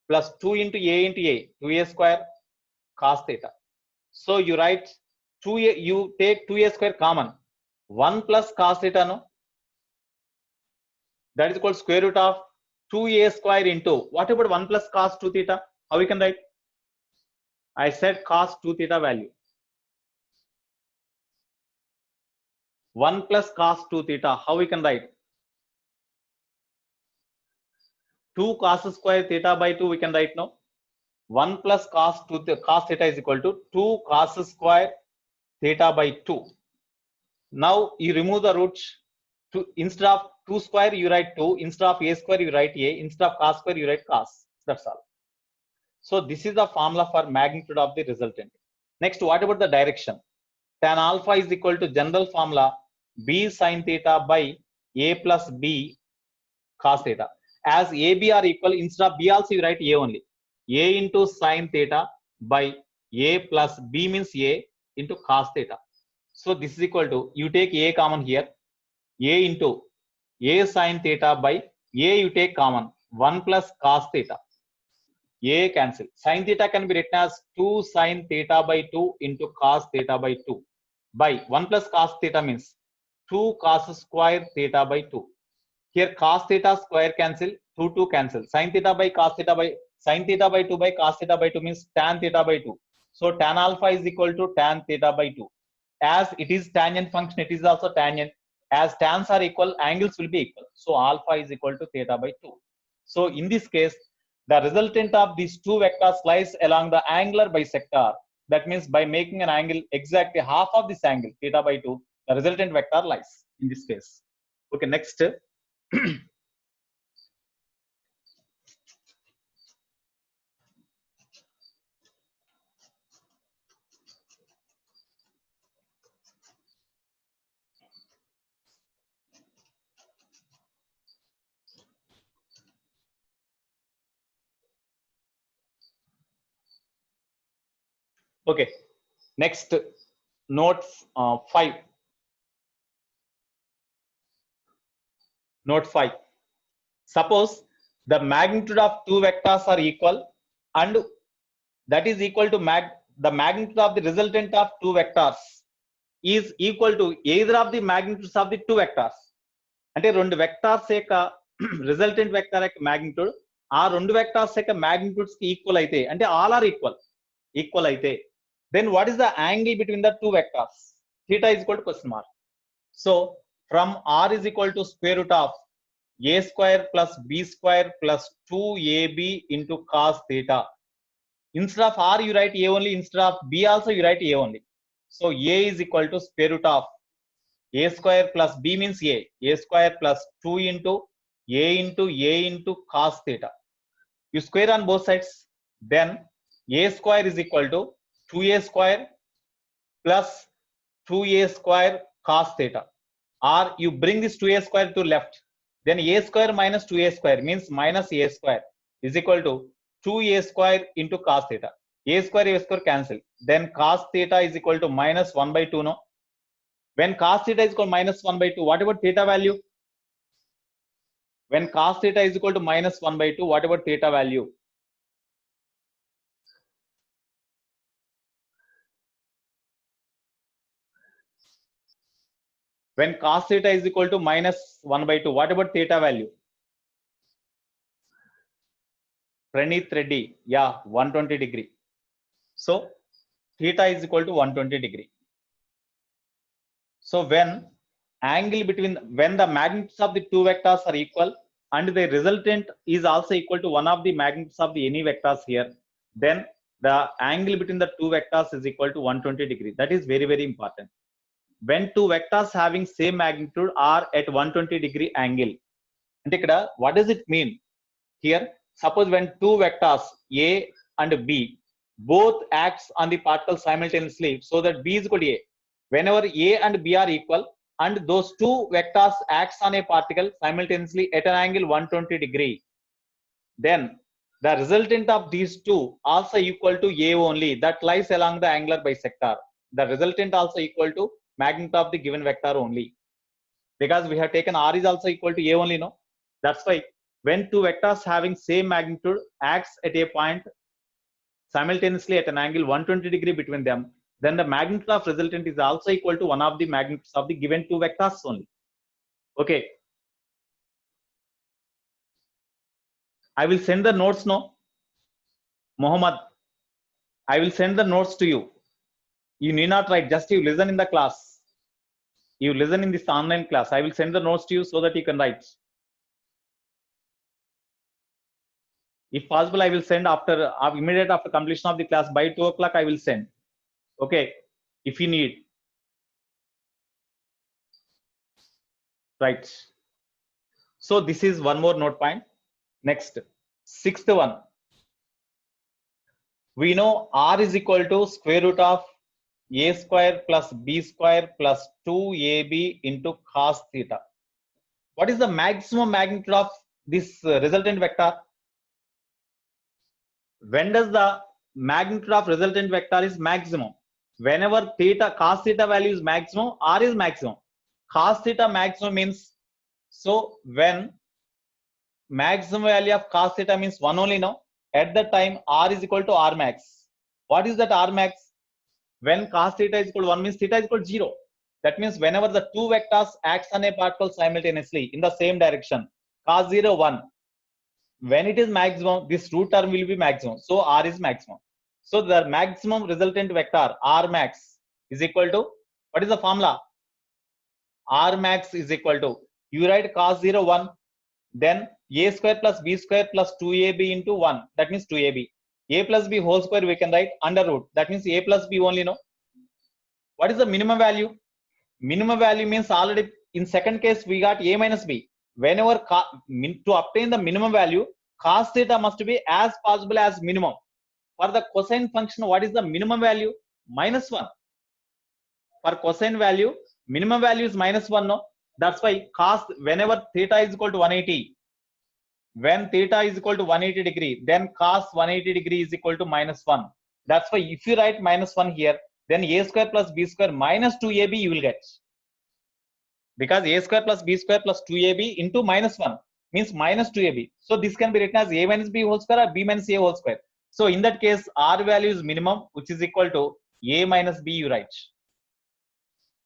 plus 2 into a 2a square cos theta. So you write 2a, you take 2a square common, 1 plus cos theta, no? That is called square root of 2a square into, what about 1 plus cos 2 theta? How we can write? I said cos 2 theta value. 1 plus cos 2 theta, how we can write? 2 cos square theta by 2 we can write now. 1 plus cos 2 cos theta is equal to 2 cos square theta by 2. Now you remove the roots. Instead of 2 square you write 2, instead of a square you write a, instead of cos square you write cos. That's all. So this is the formula for magnitude of the resultant. Next, what about the direction? Tan alpha is equal to general formula b sin theta by a plus b cos theta. As a b are equal, instead of b also you write a only. A into sin theta by a plus b means a into cos theta. So this is equal to, you take a common here, a into a sin theta by a you take common, 1 plus cos theta. A cancel. Sin theta can be written as 2 sin theta by 2 into cos theta by 2 by 1 plus cos theta means 2 cos square theta by 2. Here cos theta square cancel, 2 cancel. Sin theta by cos theta by sin theta by 2 by cos theta by 2 means tan theta by 2. So tan alpha is equal to tan theta by 2. As it is tangent function, it is also tangent. As tans are equal, angles will be equal. So alpha is equal to theta by 2. So in this case, the resultant of these two vectors lies along the angular bisector. That means by making an angle exactly half of this angle, theta by 2, the resultant vector lies in this case. Okay, next. Okay, next, note 5. Note 5. Suppose the magnitude of two vectors are equal, and that is equal to the magnitude of the resultant of two vectors is equal to either of the magnitudes of the two vectors. అంటే రెండు vectors యొక్క resultant vector యొక్క magnitude ఆ రెండు vectors యొక్క magnitudes కి equal అయితే, అంటే ఆల్ ఆర్ ఈక్వల్ అయితే, then what is the angle between the two vectors? Theta is equal to question mark. So from r is equal to square root of a square plus b square plus 2ab into cos theta. Instead of r you write a only, instead of b also you write a only. So a is equal to square root of A square plus B means A square plus 2 into A into cos theta. You square on both sides, then A square is equal to 2A square plus 2A square cos theta. Or you bring this 2A square to left, then A square minus 2A square means minus A square is equal to 2A square into cos theta. A square cancel. Then cos theta is equal to minus 1 by 2, no? When cos theta is equal to minus 1 by 2, what about theta value? When cos theta is equal to minus 1 by 2, what about theta value? When cos theta is equal to minus 1 by 2, what about theta value? Pranit Reddy, yeah, 120 degree. So theta is equal to 120 degree. So when the magnitudes of the two vectors are equal and the resultant is also equal to one of the magnitudes of the any vectors here, then the angle between the two vectors is equal to 120 degree. That is very, very important. When two vectors having same magnitude are at 120 degree angle. And what does it mean? Here, suppose when two vectors A and B both acts on the particle simultaneously, so that B is equal to A. Whenever A and B are equal and those two vectors acts on a particle simultaneously at an angle 120 degree, then the resultant of these two also equal to A only, that lies along the angular bisector. The resultant also equal to magnitude of the given vector only, because we have taken R is also equal to A only, no? That's why when two vectors having same magnitude acts at a point simultaneously at an angle 120 degree between them, then the magnitude of resultant is also equal to one of the magnitudes of the given two vectors only. Okay. I will send the notes now. Mohammed, I will send the notes to you. You need not write, just you listen in the class. You listen in this online class. I will send the notes to you so that you can write. If possible, I will send after immediate after completion of the class by 2 o'clock. I will send. Okay, if you need. Right. So this is one more note point. Next, sixth one. We know R is equal to square root of A square plus B square plus 2AB into cos theta. What is the maximum magnitude of this resultant vector? When does the magnitude of resultant vector is maximum? Whenever theta, cos theta value is maximum, R is maximum. Cos theta maximum means, so when maximum value of cos theta means 1 only, no? At that time, R is equal to R max. What is that R max? When cos theta is equal to 1 means theta is equal to 0. That means whenever the two vectors acts on a particle simultaneously in the same direction, cos 0, 1. When it is maximum, this root term will be maximum. So R is maximum. So the maximum resultant vector R max is equal to, what is the formula? R max is equal to, you write cos 0, 1, then A square plus B square plus 2AB into 1. That means 2AB. A plus B whole square we can write under root. That means A plus B only, no? What is the minimum value? Minimum value means already in second case we got A minus B. Whenever to obtain the minimum value, cos theta must be as possible as minimum. For the cosine function, what is the minimum value? Minus 1. For cosine value, minimum value is minus 1, no? That's why cos, whenever theta is equal to 180, when theta is equal to 180 degree, then cos 180 degree is equal to minus 1. That's why if you write minus 1 here, then A square plus B square minus 2AB you will get. Because A square plus B square plus 2AB into minus 1 means minus 2AB. So this can be written as A minus B whole square or B minus A whole square. So in that case, R value is minimum, which is equal to A minus B you write.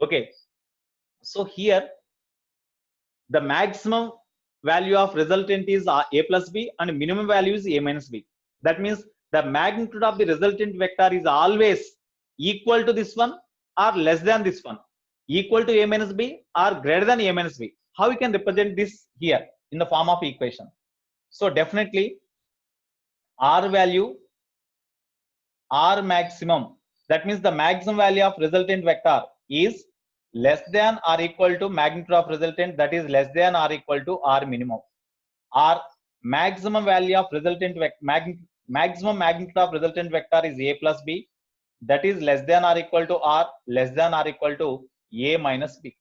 Okay. So here, the maximum value of resultant is A plus B and minimum value is A minus B. That means the magnitude of the resultant vector is always equal to this one or less than this one, equal to A minus B or greater than A minus B. How we can represent this here in the form of equation? So definitely R value, R maximum, that means the maximum value of resultant vector is less than or equal to magnitude of resultant, that is less than or equal to R minimum, or maximum value of resultant maximum magnitude of resultant vector is A plus B, that is less than or equal to R, less than or equal to A minus B.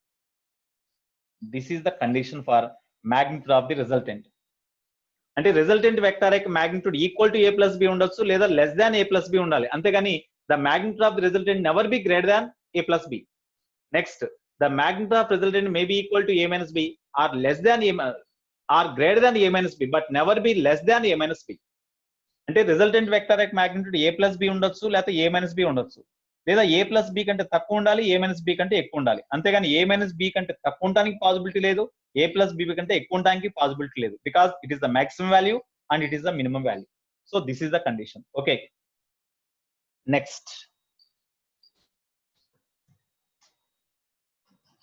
This is the condition for magnitude of the resultant. అంటే resultant vector యొక్క magnitude equal to A plus B ఉండొచ్చు, లేదా less than A plus B ఉండాలి. అంతేగాని the magnitude of the resultant never be greater than A plus B. Next, the magnitude of resultant may be equal to A minus B or less than A or greater than A minus B, but never be less than A minus B. అంటే resultant vector యొక్క magnitude A plus B ఉండొచ్చు, లేకపోతే A minus B ఉండొచ్చు, లేదా A plus B కంటే తక్కువ ఉండాలి, A minus B కంటే ఎక్కువ ఉండాలి. అంతేగాని A minus B కంటే తక్కువ ఉండడానికి పాసిబిలిటీ లేదు, A plus B కంటే ఎక్కువ ఉండడానికి పాసిబిలిటీ లేదు, because it is the maximum value and it is the minimum value. So this is the condition. Okay. Next,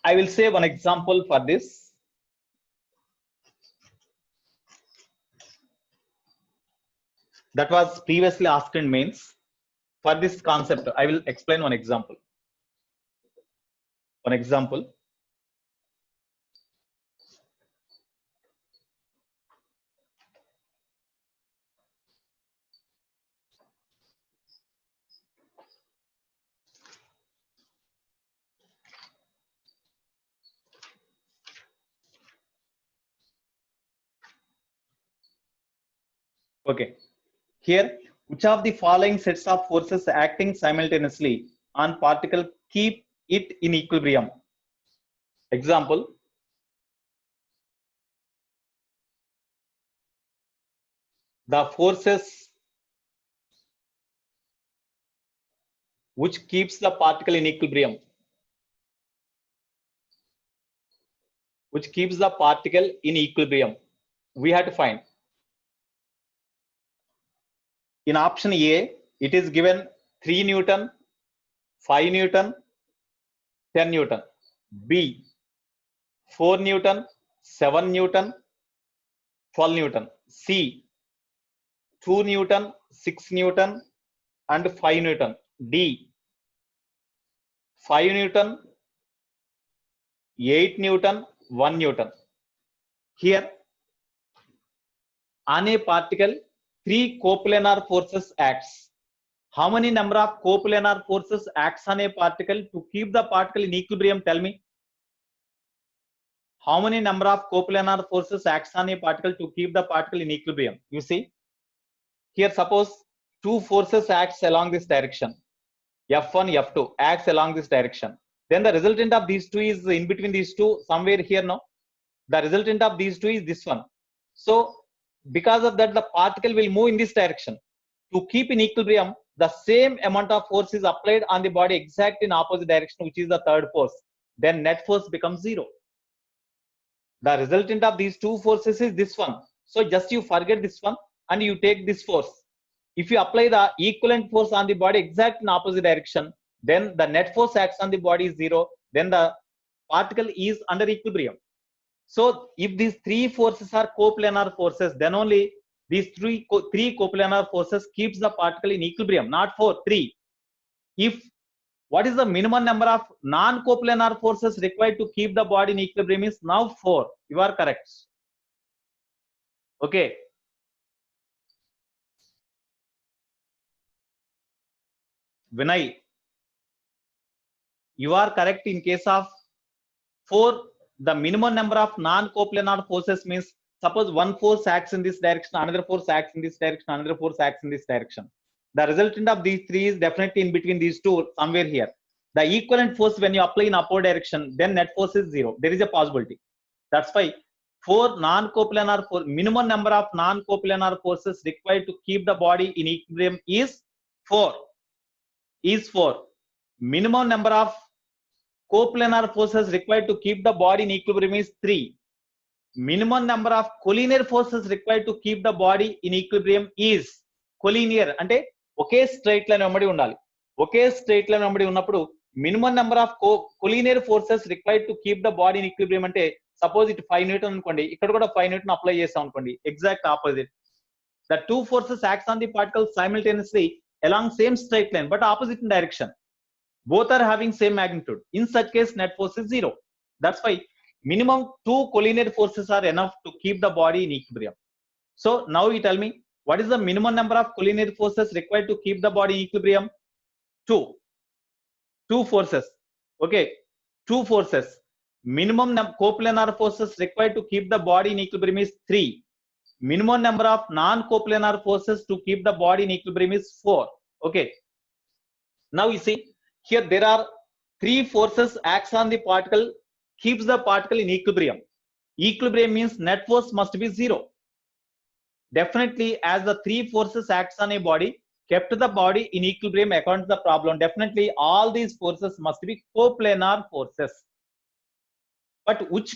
I will say one example for this. That was previously asked in mains. For this concept, I will explain one example. One example. Okay. Here, which of the following sets of forces acting simultaneously on particle keep it in equilibrium? Example, the forces which keeps the particle in equilibrium, which keeps the particle in equilibrium, we have to find. In option A, it is given 3 Newton, 5 Newton, 10 Newton. B, 4 Newton, 7 Newton, 12 Newton. C, 2 Newton, 6 Newton, and 5 Newton. D, 5 Newton, 8 Newton, 1 Newton. Here, on a particle, 3 coplanar forces acts. How many number of coplanar forces acts on a particle to keep the particle in equilibrium? Tell me. How many number of coplanar forces acts on a particle to keep the particle in equilibrium? You see, here suppose 2 forces acts along this direction. F1, F2 acts along this direction. Then the resultant of these two is in between these two, somewhere here, no? The resultant of these two is this one. So because of that, the particle will move in this direction. To keep in equilibrium, the same amount of force is applied on the body exact in opposite direction, which is the third force. Then net force becomes 0. The resultant of these two forces is this one. So just you forget this one and you take this force. If you apply the equivalent force on the body exact in opposite direction, then the net force acts on the body is 0. Then the particle is under equilibrium. So if these 3 forces are coplanar forces, then only these three coplanar forces keeps the particle in equilibrium, not 4, 3. If what is the minimum number of non-coplanar forces required to keep the body in equilibrium is now 4. You are correct. Okay. Vinay, you are correct in case of 4. The minimum number of non-coplanar forces means, suppose one force acts in this direction, another force acts in this direction, another force acts in this direction. The resultant of these 3 is definitely in between these two, somewhere here. The equivalent force when you apply in upward direction, then net force is 0. There is a possibility. That's why 4 non-coplanar minimum number of non-coplanar forces required to keep the body in equilibrium is 4. Minimum number of coplanar forces required to keep the body in equilibrium is 3. Minimum number of collinear forces required to keep the body in equilibrium is collinear. అంటే ఒకే straight line వెంబడి ఉండాలి. ఒకే straight line వెంబడి ఉన్నప్పుడు minimum number of collinear forces required to keep the body in equilibrium అంటే suppose it 5 Newton అనుకోండి, ఇక్కడ కూడా 5 Newton apply చేస్తాం అనుకోండి, exact opposite. The 2 forces acts on the particle simultaneously along same straight line but opposite in direction. Both are having same magnitude. In such case, net force is 0. That's why minimum 2 collinear forces are enough to keep the body in equilibrium. So now you tell me, what is the minimum number of collinear forces required to keep the body in equilibrium? 2. 2 forces. Okay, 2 forces. Minimum coplanar forces required to keep the body in equilibrium is 3. Minimum number of non-coplanar forces to keep the body in equilibrium is 4. Okay. Now you see, here there are 3 forces acts on the particle, keeps the particle in equilibrium. Equilibrium means net force must be 0. Definitely, as the 3 forces acts on a body, kept the body in equilibrium according to the problem. Definitely, all these forces must be coplanar forces. But which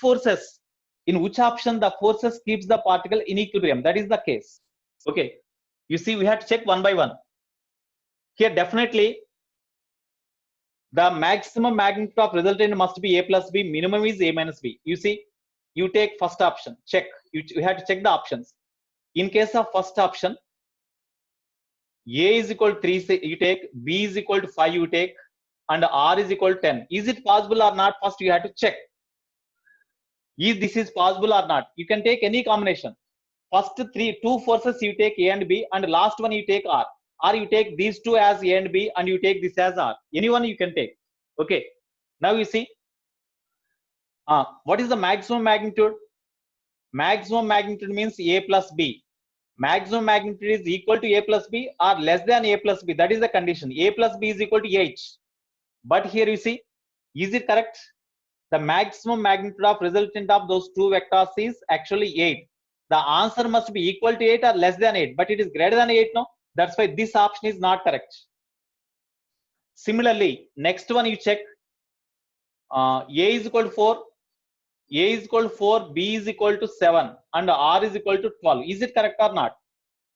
forces, in which option the forces keeps the particle in equilibrium? That is the case. Okay, you see, we have to check one by one. Here, definitely, the maximum magnitude of resultant must be a plus b, minimum is a minus b. You see, you take first option, check. You have to check the options. In case of first option, a is equal to 3, you take, b is equal to 5, you take, and r is equal to 10. Is it possible or not? First, you have to check. If this is possible or not, you can take any combination. First 2 forces you take a and b, and last one you take r. Or you take these two as a and b, and you take this as r. Anyone you can take. Okay. Now you see, what is the maximum magnitude? Maximum magnitude means a plus b. Maximum magnitude is equal to a plus b or less than a plus b. That is the condition. A plus b is equal to 8. But here you see, is it correct? The maximum magnitude of resultant of those two vectors is actually 8. The answer must be equal to 8 or less than 8, but it is greater than 8 now. That's why this option is not correct. Similarly, next one you check, a is equal to 4, a is equal to 4, b is equal to 7, and r is equal to 12. Is it correct or not?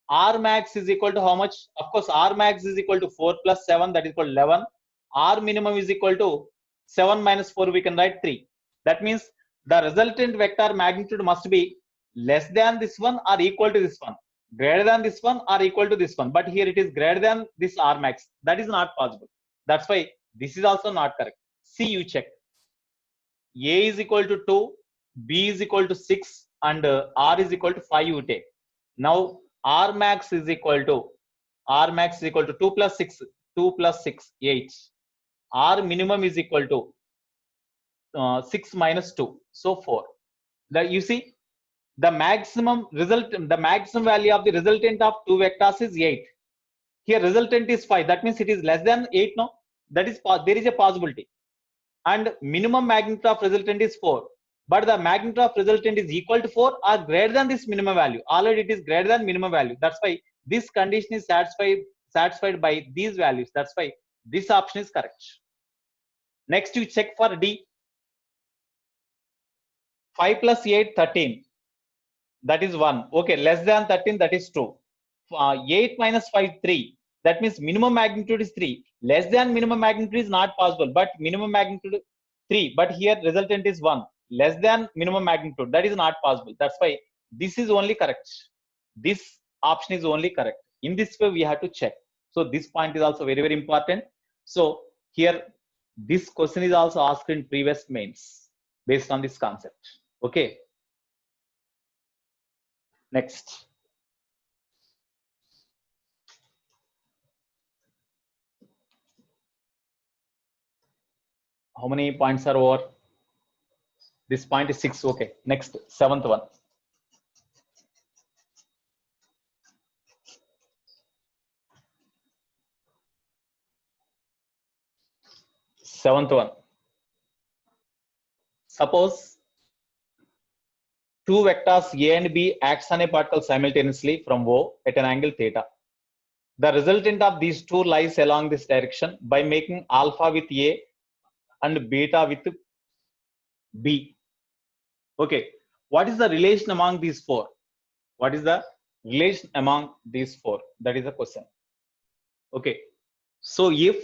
R max is equal to how much? Of course, R max is equal to 4 plus 7, that is equal to 11. R minimum is equal to 7 minus 4, we can write 3. That means the resultant vector magnitude must be less than this one or equal to this one, greater than this one or equal to this one. But here it is greater than this R max. That is not possible. That's why this is also not correct. C, you check. A is equal to 2, B is equal to 6, and R is equal to 5, you take. Now, R max is equal to 2 plus 6, 8. R minimum is equal to 6 minus 2, so 4. You see, the maximum value of the resultant of two vectors is 8. Here resultant is 5. That means it is less than 8. No, that is there is a possibility. And minimum magnitude of resultant is 4. But the magnitude of resultant is equal to 4 or greater than this minimum value. Already it is greater than minimum value. That's why this condition is satisfied by these values. That's why this option is correct. Next, you check for D. 5 plus 8, 13. That is 1. Okay, less than 13, that is 2. 8 minus 5, 3. That means minimum magnitude is 3. Less than minimum magnitude is not possible, but minimum magnitude 3. But here resultant is 1. Less than minimum magnitude, that is not possible. That's why this is only correct. This option is only correct. In this way, we have to check. So this point is also very, very important. So here, this question is also asked in previous mains based on this concept. Okay. Next. How many points are over? This point is 6. Okay. Next, 7th one. 7th one. Suppose two vectors A and B acts on a particle simultaneously from O at an angle theta. The resultant of these two lies along this direction by making alpha with A and beta with B. Okay. What is the relation among these four? What is the relation among these four? That is the question. Okay. So if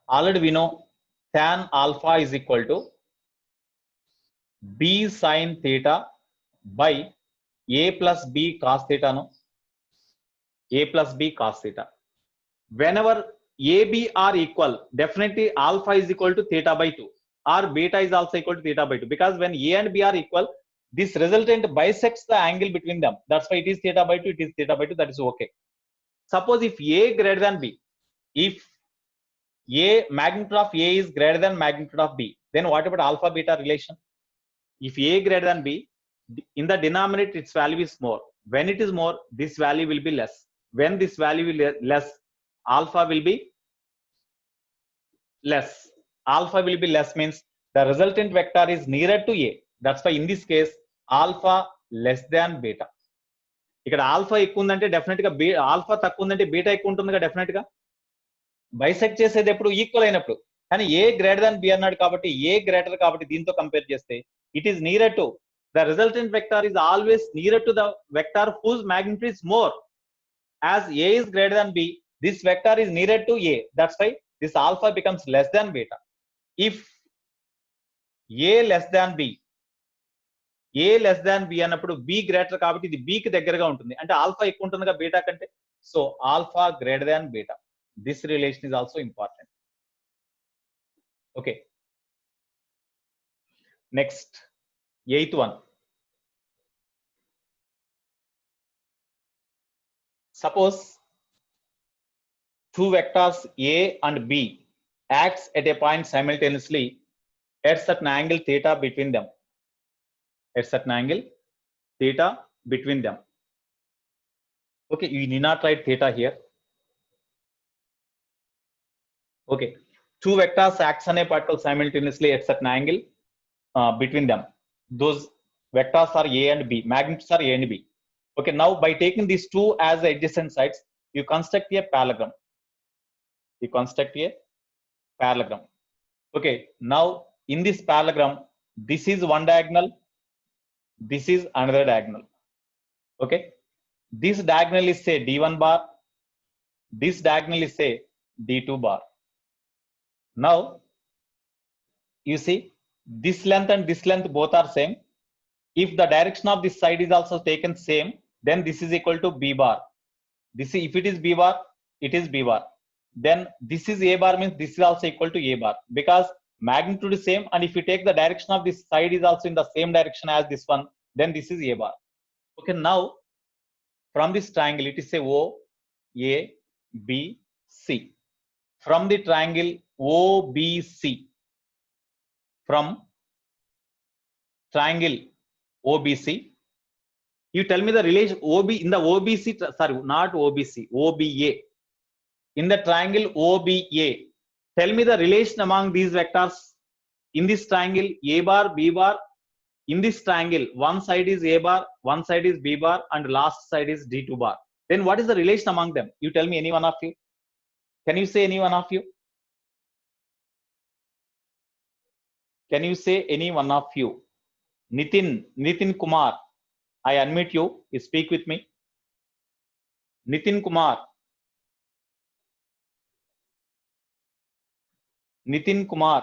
already we know tan alpha is equal to B sin theta by A plus B cos theta, no? A plus B cos theta. Whenever AB are equal, definitely alpha is equal to theta by 2 or beta is also equal to theta by 2, because when A and B are equal, this resultant bisects the angle between them. That's why it is theta by 2, it is theta by 2, that is okay. Suppose if A greater than B, if magnitude of A is greater than magnitude of B, then what about alpha beta relation? If A greater than B, in the denominator its value is more. When it is more, this value will be less. When this value will be less, alpha will be less. Alpha will be less means the resultant vector is nearer to A. That's why in this case alpha less than beta. ఇక్కడ alpha ఎక్కువ ఉందంటే definite గా alpha తక్కువ ఉందంటే beta ఎక్కువ ఉంటుందిగా definite గా. Bisect చేసేది ఎప్పుడు ఈక్వల్ అయినప్పుడు. కానీ ఏ గ్రేటర్ దాన్ బి అన్నాడు కాబట్టి ఏ గ్రేటర్ కాబట్టి దీంతో కంపేర్ చేస్తే it is near to the resultant vector is always near to the vector whose magnitude is more. As A is greater than B, this vector is nearer to A. That's why this alpha becomes less than beta. If A less than B, A less than B అన్నప్పుడు B greater కాబట్టి ఇది B కి దగ్గరగా ఉంటుంది. అంటే alpha ఎక్కువ ఉంటుందిగా beta కంటే. So alpha greater than beta. This relation is also important. Okay. Next, 8th one. Suppose two vectors A and B acts at a point simultaneously at certain angle theta between them. At certain angle theta between them. Okay, you need not write theta here. Okay, two vectors acts on a particle simultaneously at certain angle between them. Those vectors are A and B. Magnitudes are A and B. Okay, now by taking these two as adjacent sides, you construct a parallelogram. You construct a parallelogram. Okay, now in this parallelogram, this is one diagonal, this is another diagonal. Okay, this diagonal is say D1 bar, this diagonal is say D2 bar. Now you see this length and this length both are same. If the direction of this side is also taken same, then this is equal to B bar. This is, if it is B bar, it is B bar. Then this is A bar means this is also equal to A bar, because magnitude is same, and if you take the direction of this side is also in the same direction as this one, then this is A bar. Okay, now from this triangle it is say O A B C. From the triangle OBC, from triangle OBC, you tell me the relation OB in the OBC, sorry, not OBC, OBA. In the triangle OBA, tell me the relation among these vectors. In this triangle A bar, B bar. In this triangle, one side is A bar, one side is B bar, and last side is D2 bar. Then what is the relation among them? You tell me, any one of you. Can you say any one of you? Can you say any one of you? Nitin Kumar, I unmute you. You speak with me. Nitin Kumar. Nitin Kumar.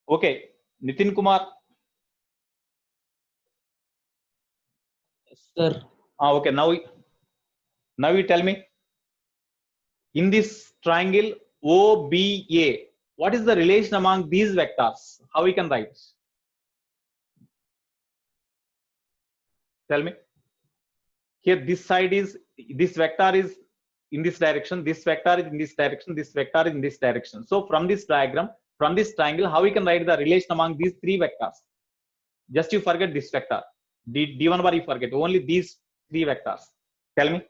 Okay, Nitin Kumar. Sir. Okay, now you tell me. In this triangle OBA, what is the relation among these vectors? How we can write? Tell me. Here this side is, this vector is in this direction, this vector is in this direction, this vector is in this direction. So from this diagram, from this triangle, how we can write the relation among these three vectors? Just you forget this vector. D1 bar you forget. Only these three vectors. Tell me.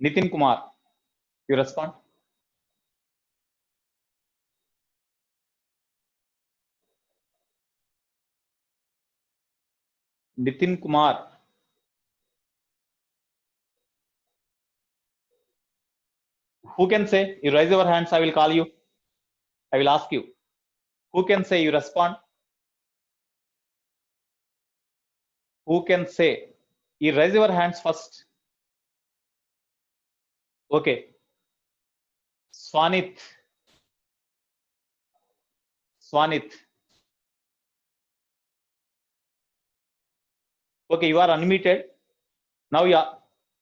Nitin Kumar, you respond. Nitin Kumar. Who can say? You raise your hands, I will call you. I will ask you. Who can say? You respond. Who can say? You raise your hands first. Okay. Swanit. Okay, you are unmuted. Now, yeah,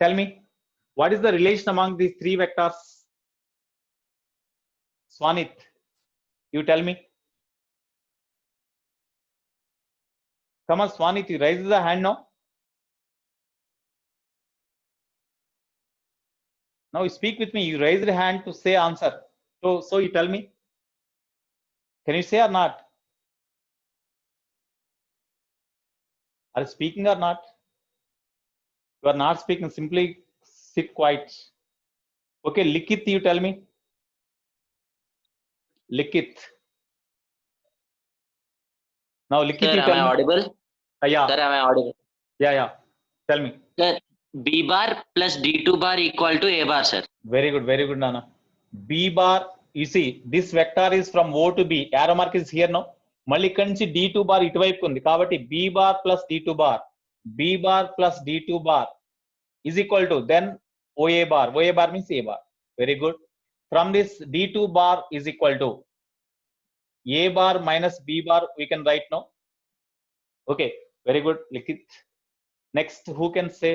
tell me, What is the relation among these three vectors? Swanit, you tell me. Come on, Swanit, you raise the hand now. Now you speak with me. You raise the hand to say answer. So you tell me. Can you say or not? Are you speaking or not? You are not speaking. Simply sit quiet. Okay, Likit, you tell me. Likit. Now, Likit, Sir, you am tell I me. audible? Yeah. Sir, am I audible? Yeah. Tell me. Sir, B bar plus D2 bar equal to A bar, sir. Very good, Nana. B bar, you see, this vector is from O to B. Arrow mark is here now. మళ్ళీ ఇక్కడి నుంచి D2 bar ఇటువైపు ఉంది కాబట్టి B bar plus D2 bar, B bar plus D2 bar is equal to then OA bar. OA bar means A bar. Very good. From this D2 bar is equal to A bar minus B bar, we can write now. Okay, very good, Likit. Next, who can say?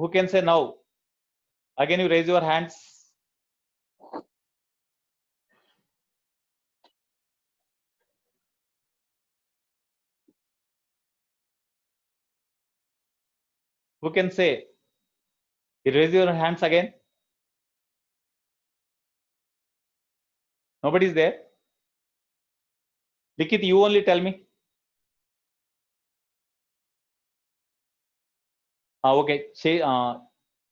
Who can say now? Again, you raise your hands. Who can say? You raise your hands again. Nobody is there. Likit, you only tell me. Okay.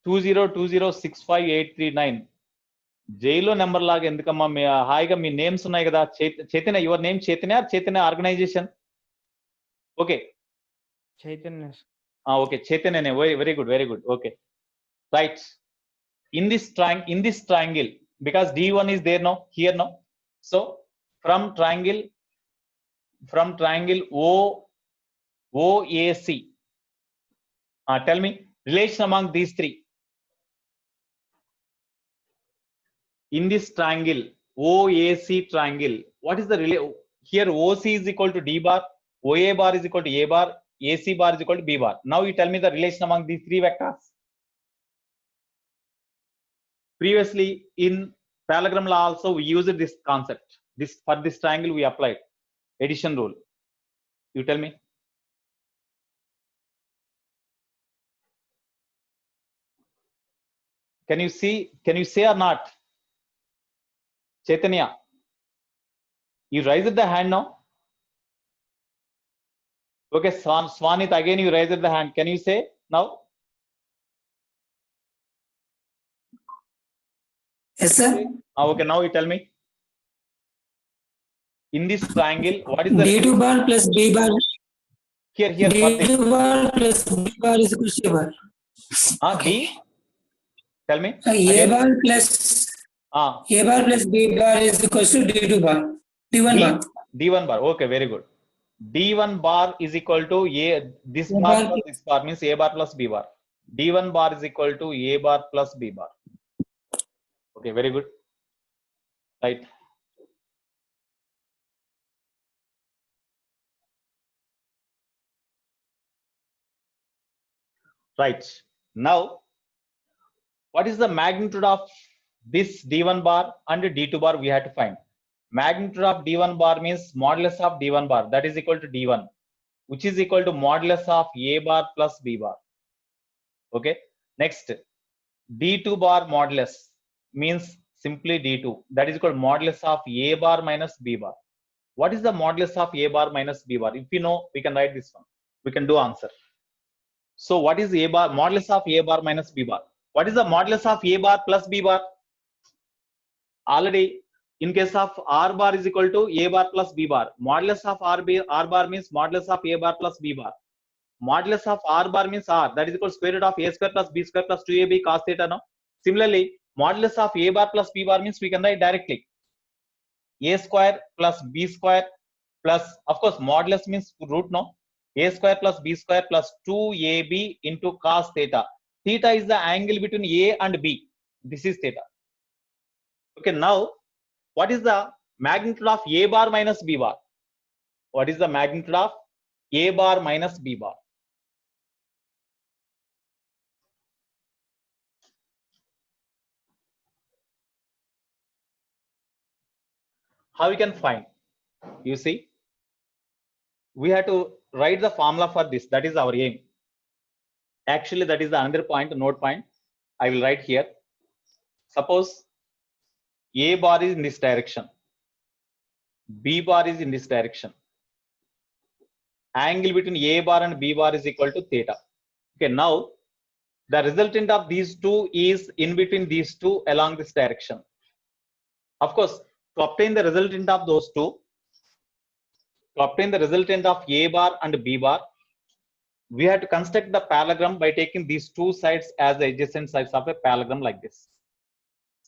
2020658339. జైలో number లాగా ఎందుకమ్మా మీ హాయిగా మీ names ఉన్నాయి కదా. Chaitanya, your name Chaitanya, Chaitanya organization. Okay, Chaitanya. Okay, చైతన్యనే. Very good. Okay, right. In this triangle, because D1 is there now, here now. So from triangle OAC, tell me relation among these three. In this triangle OAC triangle, what is the relation? Here OC is equal to D bar, OA bar is equal to A bar, AC bar is equal to B bar. Now you tell me the relation among these three vectors. Previously in parallelogram law also we used this concept. For this triangle we applied addition rule. You tell me. Can you say or not? Chaitanya, you raised the hand now. Okay, Swanit, again you raised the hand. Can you say now? Yes, sir. Okay, now you tell me. In this triangle, what is the D2 bar plus B bar. Here. D2 bar plus B bar is equal to A bar. Okay. D. Tell me. A bar plus A bar plus B bar is equal to D2 bar. D1 bar. D1 bar. Okay, very good. D1 bar is equal to this bar plus this bar means A bar plus B bar. D1 bar is equal to A bar plus B bar. Okay, very good. Right. Right. Now, what is the magnitude of this D1 bar and D2 bar we have to find? Magnitude of D1 bar means modulus of D1 bar, that is equal to D1, which is equal to modulus of A bar plus B bar. Okay. Next, D2 bar modulus means simply D2, that is equal to modulus of A bar minus B bar. What is the modulus of A bar minus B bar? If you know, we can write this one. We can do answer. So what is A bar, modulus of A bar minus B bar? What is the modulus of A bar plus B bar? Already in case of R bar is equal to A bar plus B bar. Modulus of R bar means modulus of A bar plus B bar. Modulus of R bar means R, that is equal to square root of A square plus B square plus 2AB cos theta. No? Similarly, modulus of A bar plus B bar means we can write directly A square plus B square plus, of course, modulus means root, no? A square plus B square plus 2AB into cos theta. Theta is the angle between A and B. This is theta. Okay, now what is the magnitude of A bar minus B bar? What is the magnitude of A bar minus B bar? How we can find? You see, we have to write the formula for this. That is our aim. Actually, that is the another point, note point. I will write here. Suppose A bar is in this direction, B bar is in this direction. Angle between A bar and B bar is equal to theta. Okay, now the resultant of these two is in between these two along this direction. Of course, to obtain the resultant of those two, to obtain the resultant of A bar and B bar, we have to construct the parallelogram by taking these two sides as the adjacent sides of a parallelogram like this.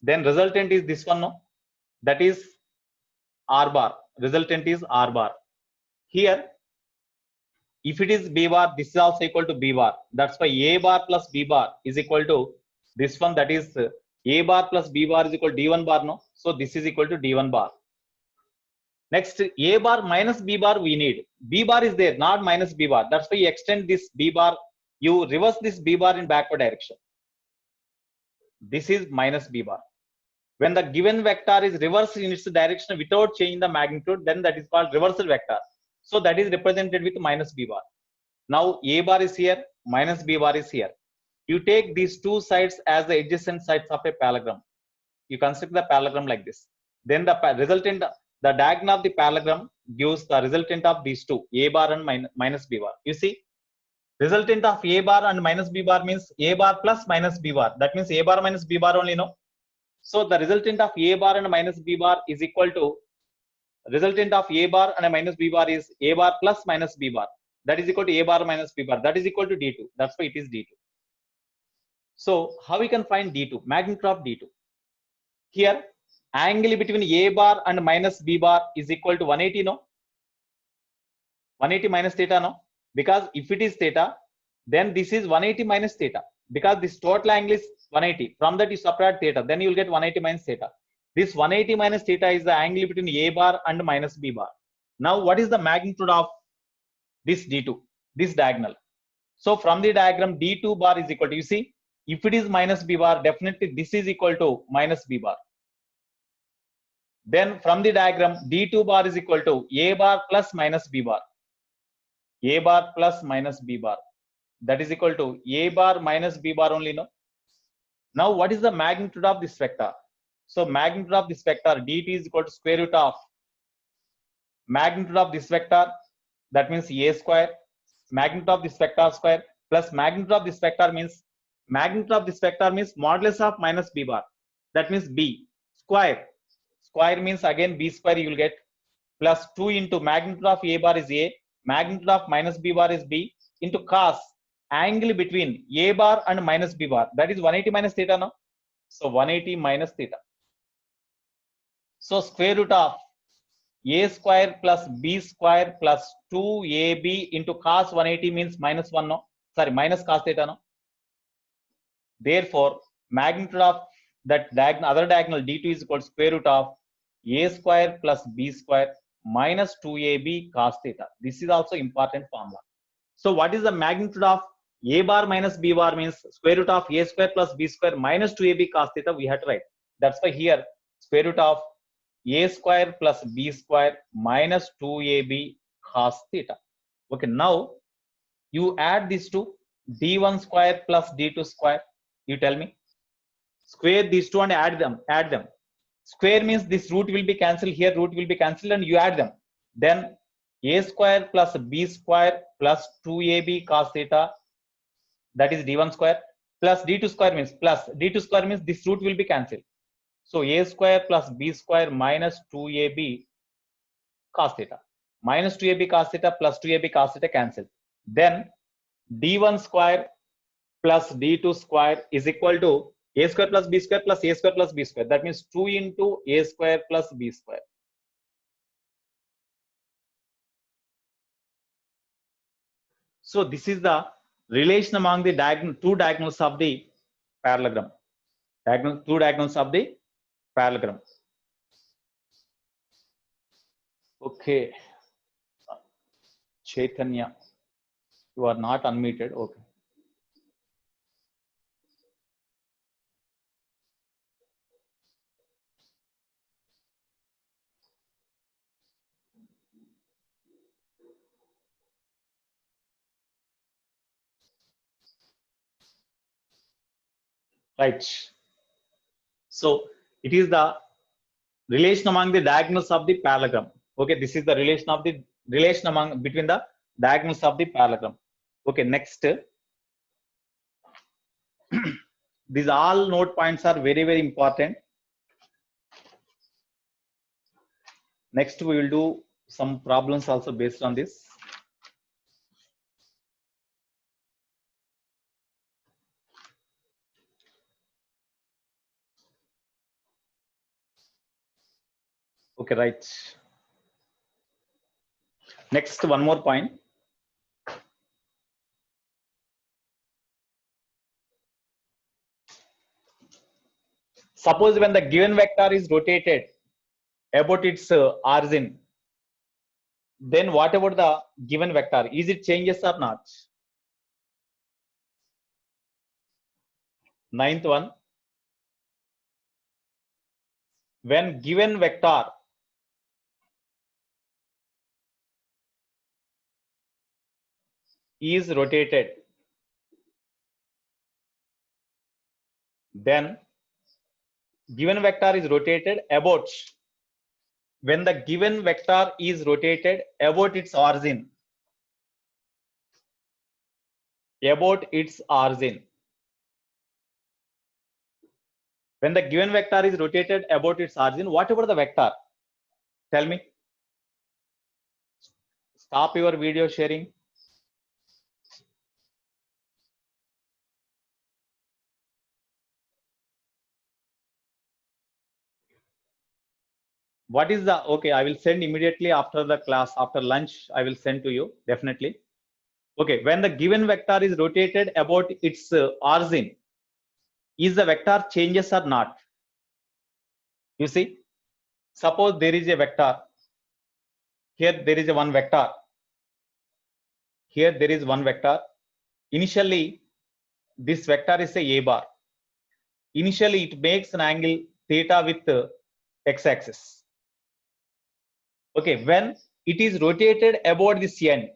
Then resultant is this one, no? That is R bar. Resultant is R bar. Here, if it is B bar, this is also equal to B bar. That's why A bar plus B bar is equal to this one. That is A bar plus B bar is equal to D1 bar, no? So this is equal to D1 bar. Next, A bar minus B bar we need. B bar is there, not minus B bar. That's why you extend this B bar. You reverse this B bar in backward direction. This is minus B bar. When the given vector is reversed in its direction without changing the magnitude, then that is called reversal vector. So that is represented with minus B bar. Now A bar is here, minus B bar is here. You take these two sides as the adjacent sides of a parallelogram. You construct the parallelogram like this. Then the resultant, the diagonal of the parallelogram gives the resultant of these two, A bar and minus B bar. You see, resultant of A bar and minus B bar means A bar plus minus B bar. That means A bar minus B bar only, no? So the resultant of A bar and minus B bar is equal to resultant of A bar and minus B bar is A bar plus minus B bar. That is equal to A bar minus B bar. That is equal to D2. That's why it is D2. So how we can find D2? Magnitude of D2. Here, angle between A bar and minus B bar is equal to 180, no? 180 minus theta, no? Because if it is theta, then this is 180 minus theta. Because this total angle is 180. From that you subtract theta, then you will get 180 minus theta. This 180 minus theta is the angle between A bar and minus B bar. Now, what is the magnitude of this D2, this diagonal? So from the diagram, D2 bar is equal to, you see, if it is minus B bar, definitely this is equal to minus B bar. Then from the diagram, D2 bar is equal to A bar plus minus B bar. A bar plus minus B bar. That is equal to A bar minus B bar only, no? Now, what is the magnitude of this vector? So magnitude of this vector dt is equal to square root of magnitude of this vector, that means A square, magnitude of this vector square plus magnitude of this vector means modulus of minus B bar. That means B square. Square means again B square you will get plus 2 into magnitude of A bar is A, magnitude of minus B bar is B into cos angle between A bar and minus B bar. That is 180 minus theta, no? So 180 minus theta. So square root of A square plus B square plus 2AB into cos 180 means minus 1, no? Sorry, minus cos theta, no? Therefore, magnitude of that other diagonal D2 is equal to square root of A square plus B square minus 2AB cos theta. This is also important formula. So what is the magnitude of A bar minus B bar means square root of A square plus B square minus 2AB cos theta we have to write. That's why here square root of A square plus B square minus 2AB cos theta. Okay, now you add these two, D1 square plus D2 square. You tell me. Square these two and add them. Square means this root will be cancelled here, root will be cancelled and you add them. Then A square plus B square plus 2AB cos theta, that is D1 square, plus D2 square means this root will be cancelled. So A square plus B square minus 2AB cos theta. Minus 2AB cos theta plus 2AB cos theta cancelled. Then D1 square plus D2 square is equal to A square plus B square plus A square plus B square. That means 2 into A square plus B square. So this is the relation among the two diagonals of the parallelogram. Two diagonals of the parallelogram. Okay. Chaitanya, you are not unmuted. Okay. right? So it is the relation among the diagonals of the parallelogram. Okay, this is the relation among between the diagonals of the parallelogram. Okay, next. These all note points are very, very important. Next, we will do some problems also based on this. Okay, right. Next, one more point. Suppose when the given vector is rotated about its origin, then what about the given vector? Is it changes or not? Ninth one. When given vector is rotated, then given vector is rotated about, when the given vector is rotated about its origin, when the given vector is rotated about its origin, what about the vector? Tell me. Stop your video sharing. What is the, okay, I will send immediately after the class, after lunch, I will send to you, definitely. Okay, when the given vector is rotated about its origin, is the vector changes or not? You see, suppose there is a vector. Here there is a one vector. Here there is one vector. Initially, this vector is a bar. Initially, it makes an angle theta with the x-axis. Okay, when it is rotated about this end,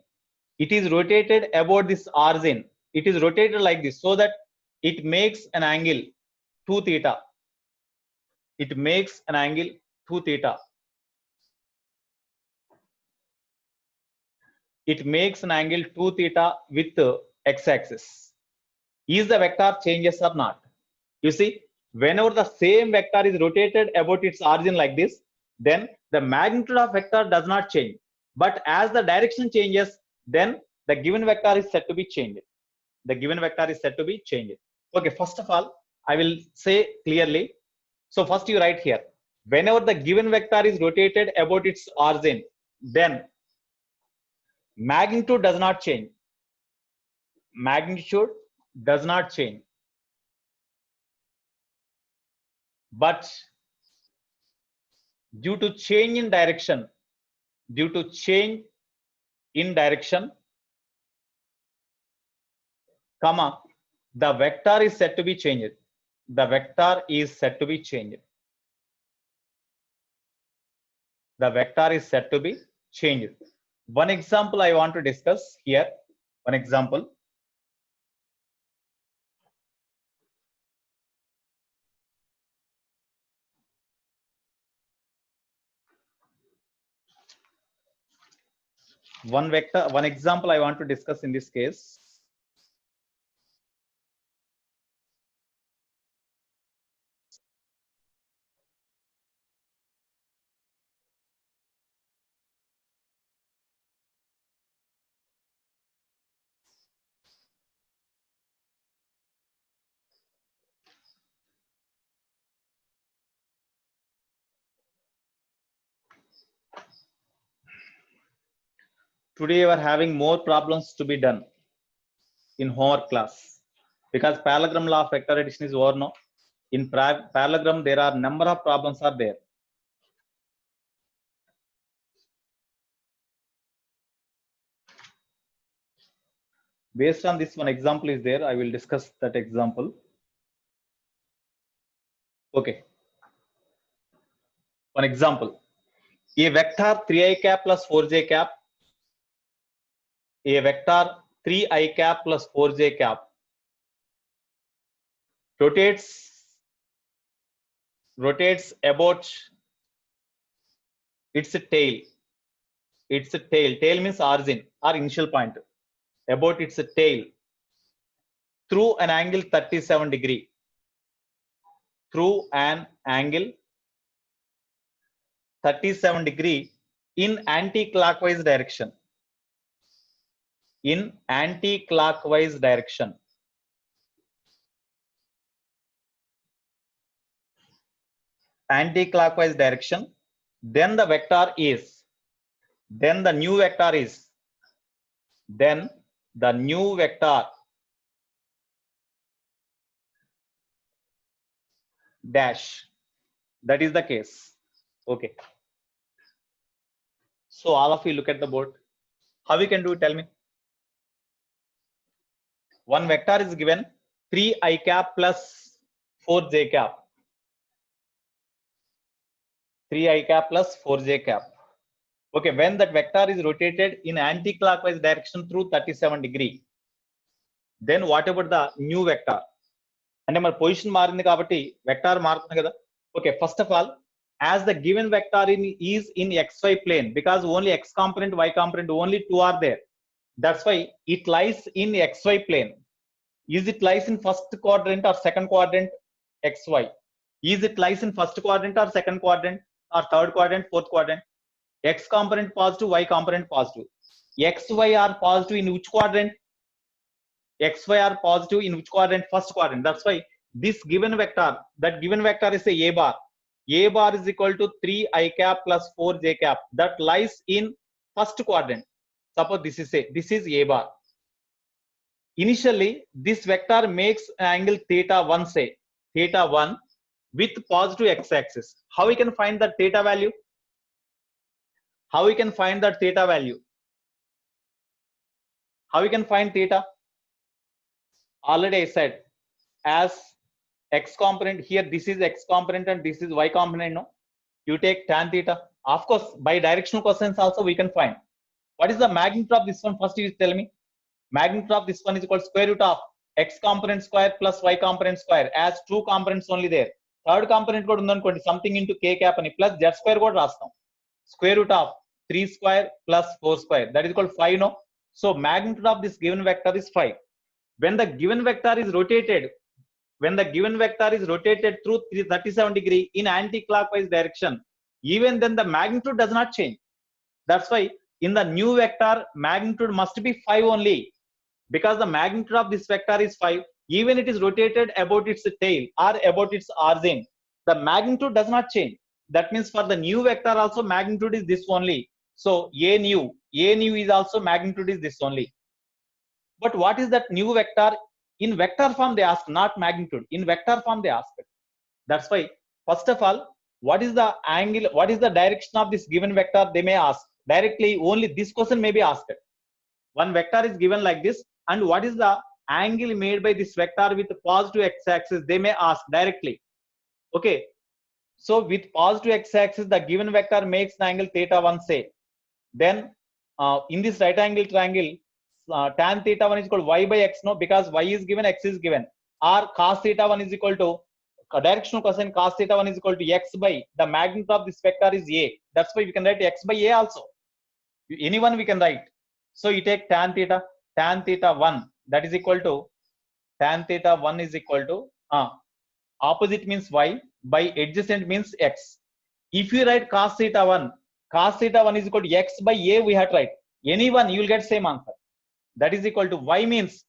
it is rotated about this origin. It is rotated like this so that it makes an angle 2 theta. It makes an angle 2 theta. It makes an angle 2 theta with the x-axis. Is the vector changes or not? You see, whenever the same vector is rotated about its origin like this, then the magnitude of vector does not change. But as the direction changes, then the given vector is said to be changed. The given vector is said to be changed. Okay, first of all, I will say clearly. So first you write here, whenever the given vector is rotated about its origin, then magnitude does not change. Magnitude does not change. But due to change in direction, comma, the vector is said to be changed. The vector is said to be changed. The vector is said to be changed. One example I want to discuss here. One example. One example I want to discuss in this case. Today we are having more problems to be done in homework class because parallelogram law of vector addition is over now. In parallelogram, there are number of problems are there. Based on this one example is there, I will discuss that example. Okay. One example. A vector 3i cap plus 4j cap. A vector 3i cap plus 4j cap rotates about its tail. Its tail. Tail means origin or initial point. About its tail through an angle 37 degree. Through an angle 37 degree in anti-clockwise direction. In anti-clockwise direction. Anti-clockwise direction. Then the vector is. Then the new vector is. Then the new vector dash. That is the case. Okay. So all of you look at the board. How we can do it? Tell me. One vector is given 3i cap plus 4j cap. 3i cap plus 4j cap. Okay, when that vector is rotated in anti-clockwise direction through 37 degree, then what about the new vector? And my position marindi kabatti vector marutundi kada. Okay, first of all, as the given vector is in xy plane, because only x component, y component, only two are there. That's why it lies in xy plane. Is it lies in first quadrant or second quadrant? XY. Is it lies in first quadrant or second quadrant or third quadrant, fourth quadrant? X component positive, y component positive. XY are positive in which quadrant? XY are positive in which quadrant? First quadrant. That's why this given vector, that given vector is a bar. A bar is equal to 3i cap plus 4j cap. That lies in first quadrant. Suppose this is a bar. Initially, this vector makes an angle theta 1, say theta 1 with positive x-axis. How we can find that theta value? How we can find that theta value? How we can find theta? Already I said, as x component here, this is x component and this is y component. No, you take tan theta. Of course, by directional questions also we can find. What is the magnitude of this one? First, you tell me. Magnitude of this one is equal to square root of x component square plus y component square, as two components only there. Third component code undanukondi, something into k cap ani plus z square code rastam. Square root of 3 square plus 4 square, that is equal to 5. No, so magnitude of this given vector is 5. When the given vector is rotated, through 37 degree in anti-clockwise direction, even then the magnitude does not change. That's why in the new vector magnitude must be 5 only, because the magnitude of this vector is 5. Even it is rotated about its tail or about its origin, the magnitude does not change. That means for the new vector also magnitude is this only. So a new is also magnitude is this only. But what is that new vector? In vector form they ask, not magnitude. In vector form they ask. That's why first of all, what is the angle, what is the direction of this given vector? They may ask directly. Only this question may be asked. One vector is given like this, and what is the angle made by this vector with positive x-axis? They may ask directly. Okay, so with positive x-axis the given vector makes the angle theta 1, say. Then in this right angle triangle, tan theta 1 is equal to y by x. No, because y is given, x is given. Or cos theta 1 is equal to directional cosine cos theta 1 is equal to x by the magnitude of this vector is a. That's why we can write x by a also. Anyone we can write. So you take tan theta 1, that is equal to tan theta 1 is equal to opposite means y by adjacent means x. If you write cos theta 1 is equal to x by a, we have to write anyone, you will get same answer. That is equal to y means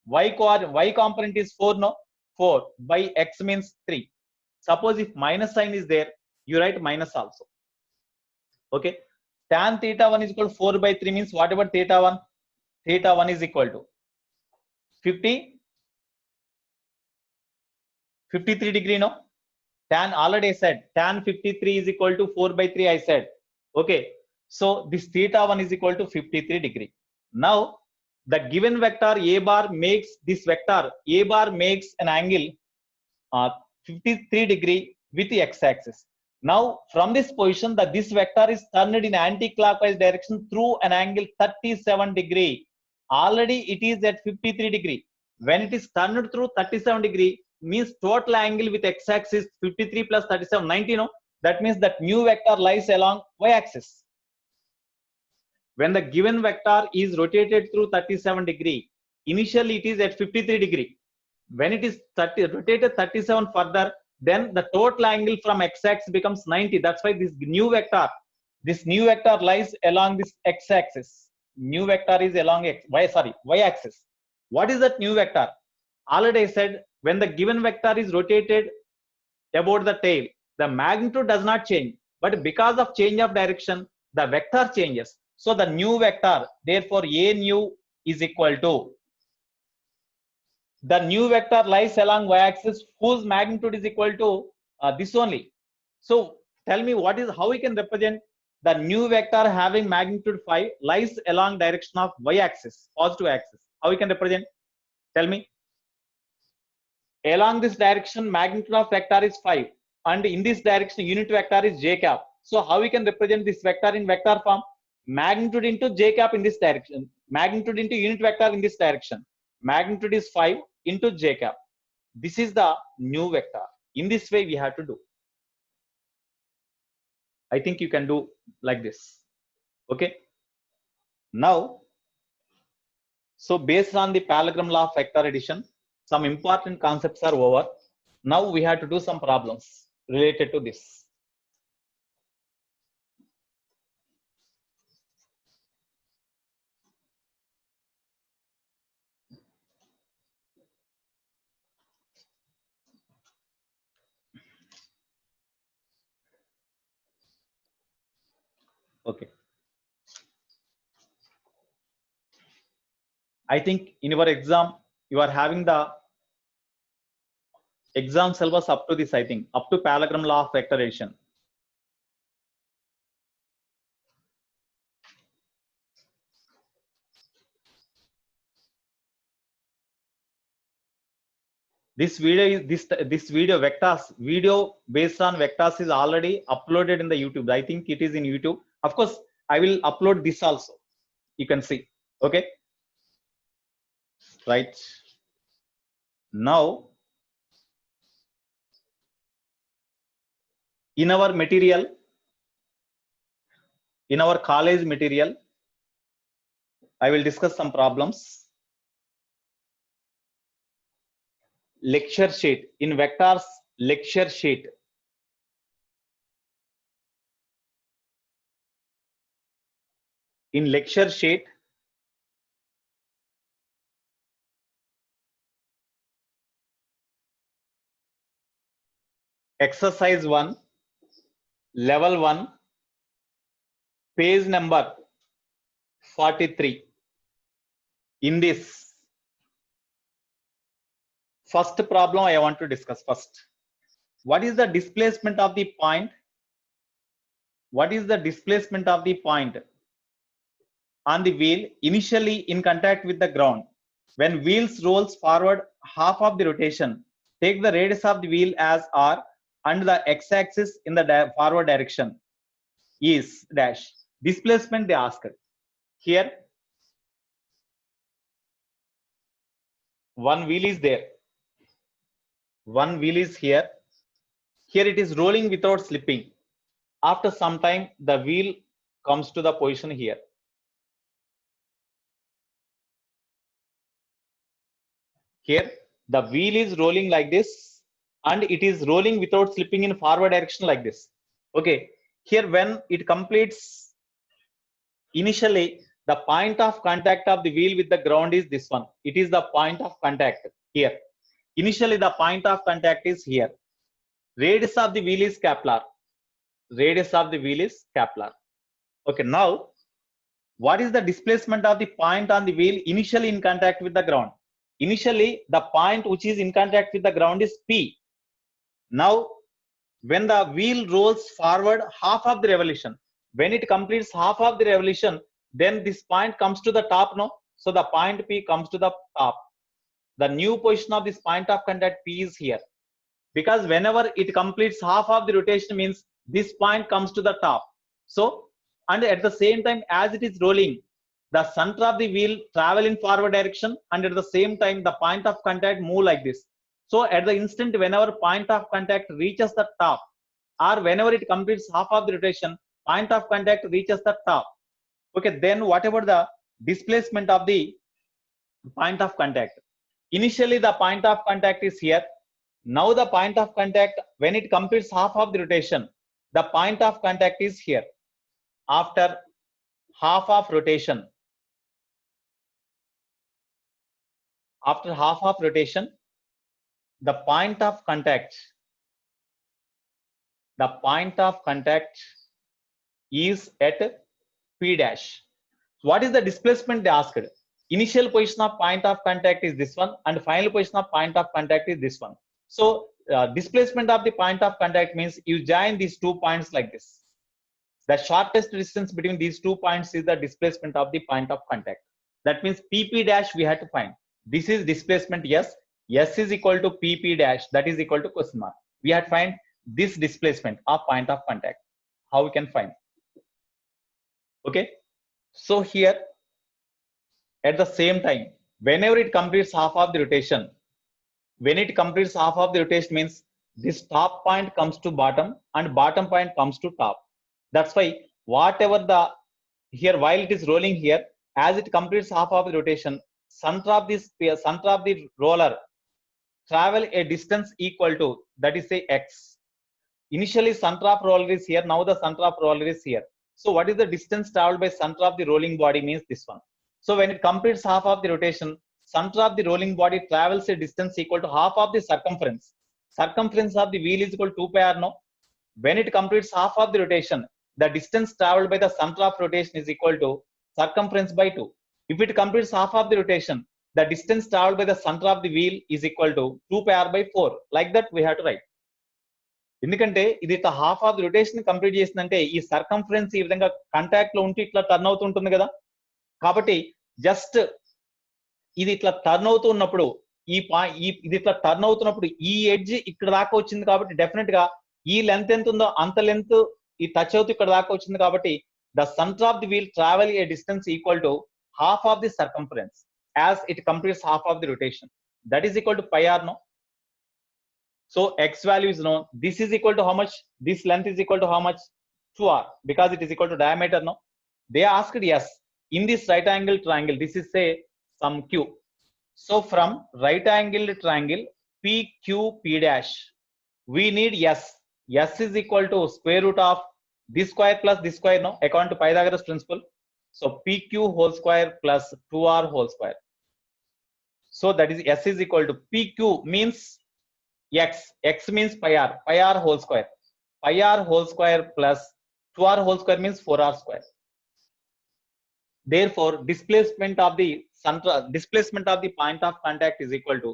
y component is 4. No, 4 by x means 3. Suppose if minus sign is there, you write minus also. Okay, tan theta 1 is equal to 4 by 3 means what about theta 1? Theta 1 is equal to 53 degree. No, tan already said tan 53 is equal to 4 by 3 I said. Okay, so this theta 1 is equal to 53 degree. Now the given vector a bar makes this vector a bar makes an angle 53 degree with the x-axis. Now from this position that this vector is turned in anti-clockwise direction through an angle 37 degree. Already it is at 53 degree. When it is turned through 37 degree, means total angle with x-axis 53 plus 37, 90, no? That means that new vector lies along y-axis. When the given vector is rotated through 37 degree, initially it is at 53 degree. When it is rotated 37 further, then the total angle from x-axis becomes 90. That's why this new vector lies along this x-axis. New vector is along y-axis. What is that new vector? Already I said, when the given vector is rotated about the tail, the magnitude does not change, but because of change of direction, the vector changes. So the new vector, therefore A new is equal to, the new vector lies along y-axis whose magnitude is equal to this only. So tell me how we can represent the new vector having magnitude 5 lies along direction of y-axis, positive axis. How we can represent? Tell me. Along this direction, magnitude of vector is 5, and in this direction, unit vector is j cap. So how we can represent this vector in vector form? Magnitude into j cap in this direction, magnitude into unit vector in this direction. Magnitude is 5 into j cap. This is the new vector. In this way, we have to do. I think you can do like this. Okay. Now, so based on the parallelogram law of vector addition, some important concepts are over. Now we have to do some problems related to this. Okay. I think in your exam, you are having the exam syllabus up to this, I think, up to parallelogram law of vector addition. This video is this video based on vectors is already uploaded in the YouTube. I think it is in YouTube. Of course, I will upload this also. You can see. Okay. Right. Now, in our material, in our college material, I will discuss some problems. Lecture sheet, in vectors lecture sheet. In lecture sheet, exercise 1, level 1, page number 43. In this first problem, I want to discuss first. What is the displacement of the point? What is the displacement of the point on the wheel initially in contact with the ground? When wheels rolls forward half of the rotation, take the radius of the wheel as r and the x-axis in the forward direction is dash. Displacement they asked. Here, one wheel is there. One wheel is here. Here it is rolling without slipping. After some time, the wheel comes to the position here. Here, the wheel is rolling like this, and it is rolling without slipping in forward direction like this. Okay. Here, when it completes, initially, the point of contact of the wheel with the ground is this one. It is the point of contact here. Initially, the point of contact is here. Radius of the wheel is Kepler. Radius of the wheel is Kepler. Okay, now, what is the displacement of the point on the wheel initially in contact with the ground? Initially, the point which is in contact with the ground is P. Now, when the wheel rolls forward half of the revolution, when it completes half of the revolution, then this point comes to the top, no? So the point P comes to the top. The new position of this point of contact P is here. Because whenever it completes half of the rotation means this point comes to the top. So, and at the same time as it is rolling, the center of the wheel travel in forward direction, and at the same time the point of contact move like this. So at the instant whenever point of contact reaches the top, or whenever it completes half of the rotation, point of contact reaches the top. Okay, then whatever the displacement of the point of contact. Initially the point of contact is here. Now the point of contact, when it completes half of the rotation, the point of contact is here. After half of rotation, the point of contact is at P dash. What is the displacement they asked? Initial position of point of contact is this one, and final position of point of contact is this one. So displacement of the point of contact means you join these 2 points like this. The shortest distance between these 2 points is the displacement of the point of contact. That means PP dash we have to find. This is displacement, yes. S is equal to PP dash, that is equal to question mark. We have to find this displacement of point of contact. How we can find? Okay. So here, at the same time, whenever it completes half of the rotation, means this top point comes to bottom and bottom point comes to top. That's why whatever the here, while it is rolling here, as it completes half of the rotation, center of the roller travel a distance equal to, that is say x. Initially center of roller is here, now the center of roller is here. So what is the distance traveled by center of the rolling body means this one. So when it completes half of the rotation, center of the rolling body travels a distance equal to half of the circumference. Circumference of the wheel is equal to 2 pi r no. When it completes half of the rotation, the distance traveled by the center of rotation is equal to circumference by 2. If it completes half of the rotation, the distance traveled by the center of the wheel is equal to 2 pi r by 4. Like that we have to write. ఎందుకంటే ఇది ఇట్లా half of the rotation complete చేసిందంటే ఈ circumference ఈ విధంగా contact లో ఉంటే ఇట్లా టర్న్ అవుతుంటుంది కదా. కాబట్టి జస్ట్ ఇది ఇట్లా టర్న్ అవుతూ ఉన్నప్పుడు ఇది ఇట్లా టర్న్ అవుతున్నప్పుడు ఈ ఎడ్జ్ ఇక్కడ దాకా వచ్చింది కాబట్టి డెఫినెట్ గా ఈ లెంత్ ఎంత ఉందో అంత లెంత్ ఈ టచ్ అవుతూ ఇక్కడ దాకా వచ్చింది కాబట్టి the centre of the wheel travel a distance equal to half of the circumference as it completes half of the rotation. That is equal to pi r no. So x value is known. This is equal to how much? This length is equal to how much? 2r, because it is equal to diameter no. They asked yes. In this right angle triangle, this is say some q. So from right angled triangle PQP dash, we need s. S is equal to square root of this square plus this square no, according to Pythagoras principle. So PQ whole square plus 2r whole square. So that is s is equal to PQ means x. X means pi r whole square. Pi r whole square plus 2r whole square means 4r square. Therefore, displacement of the point of contact is equal to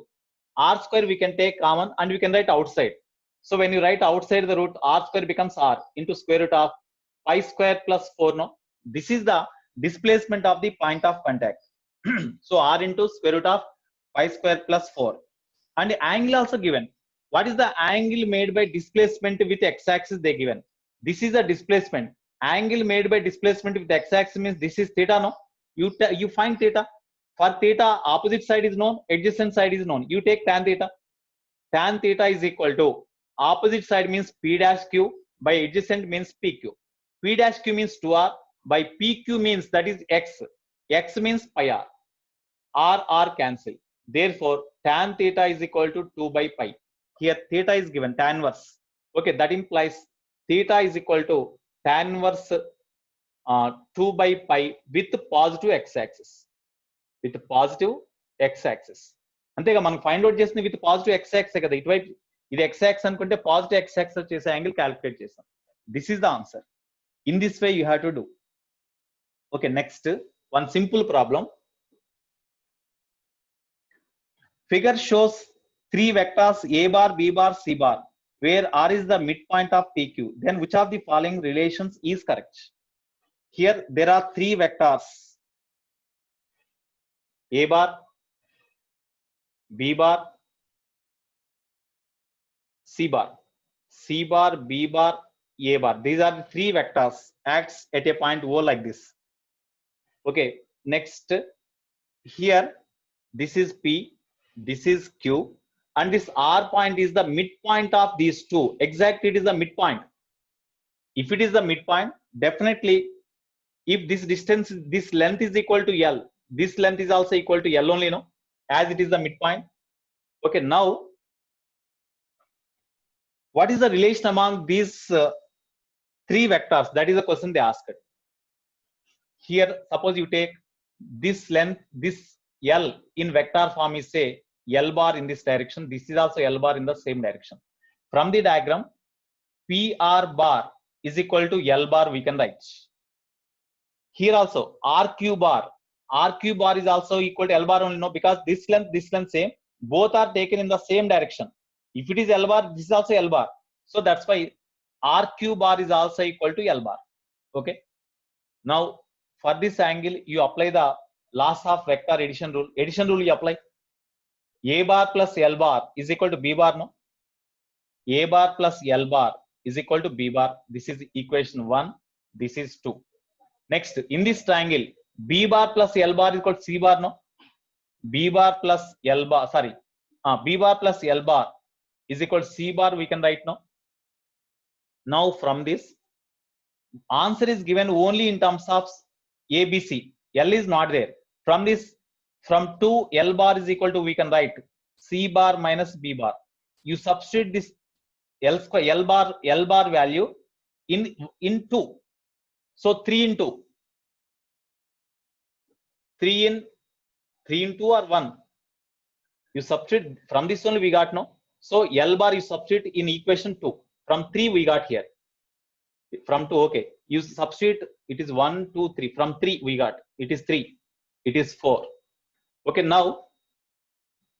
r square. We can take common and we can write outside. So when you write outside the root, r square becomes r into square root of pi square plus 4 no. This is the displacement of the point of contact. So r into square root of pi square plus 4. And the angle also given. What is the angle made by displacement with x-axis they given? This is the displacement. Angle made by displacement with x-axis means this is theta no. You find theta. For theta, opposite side is known, adjacent side is known. You take tan theta. Tan theta is equal to opposite side means p dash q by adjacent means pq. P dash q means 2r by pq means that is x. X means pi r. R cancel. Therefore, tan theta is equal to 2 by pi. Here theta is given, tan inverse. Okay, that implies theta is equal to tan inverse 2 by pi with positive x-axis. With positive x-axis. అంతేగా మనం find out చేసింది with positive x-axis కదా. ఇటువైపు ఇది x-axis అనుకుంటే positive x-axis చేసే angle calculate చేస్తాం. This is the answer. In this way you have to do. Okay, next one simple problem. Figure shows 3 vectors a bar, b bar, c bar, where r is the midpoint of PQ. Then which of the following relations is correct? Here there are 3 vectors: a bar, b bar, c bar. C bar, b bar, a bar. These are the 3 vectors acts at a point O like this. Okay, next here this is P, this is Q, and this R point is the midpoint of these two. Exactly, it is the midpoint. If it is the midpoint, definitely, if this distance, this length is equal to L, this length is also equal to L only, no? As it is the midpoint. Okay, now, what is the relation among these three vectors? That is the question they asked. Here, suppose you take this length, this L in vector form is say L bar in this direction. This is also L bar in the same direction. From the diagram, PR bar is equal to L bar, we can write. Here also RQ bar is also equal to L bar only, no, because this length same. Both are taken in the same direction. If it is L bar, this is also L bar. So that's why RQ bar is also equal to L bar. Okay. Now, for this angle, you apply the laws of vector addition rule. Addition rule you apply. A bar plus L bar is equal to B bar, no? A bar plus L bar is equal to B bar. This is equation 1. This is 2. Next, in this triangle, B bar plus L bar is equal to C bar, no? B bar plus L bar, sorry. B bar plus L bar is equal to C bar, we can write now. Now, from this, answer is given only in terms of ABC. L is not there. From this, from 2, L bar is equal to, we can write C bar minus B bar. You substitute this L bar value in 2. So 3 in 2. 3 in 2 or 1. You substitute from this only we got, no. So L bar you substitute in equation 2. From 3 we got here. From 2, okay. You substitute, it is 1, 2, 3. From 3 we got, it is 3. It is 4. Okay, now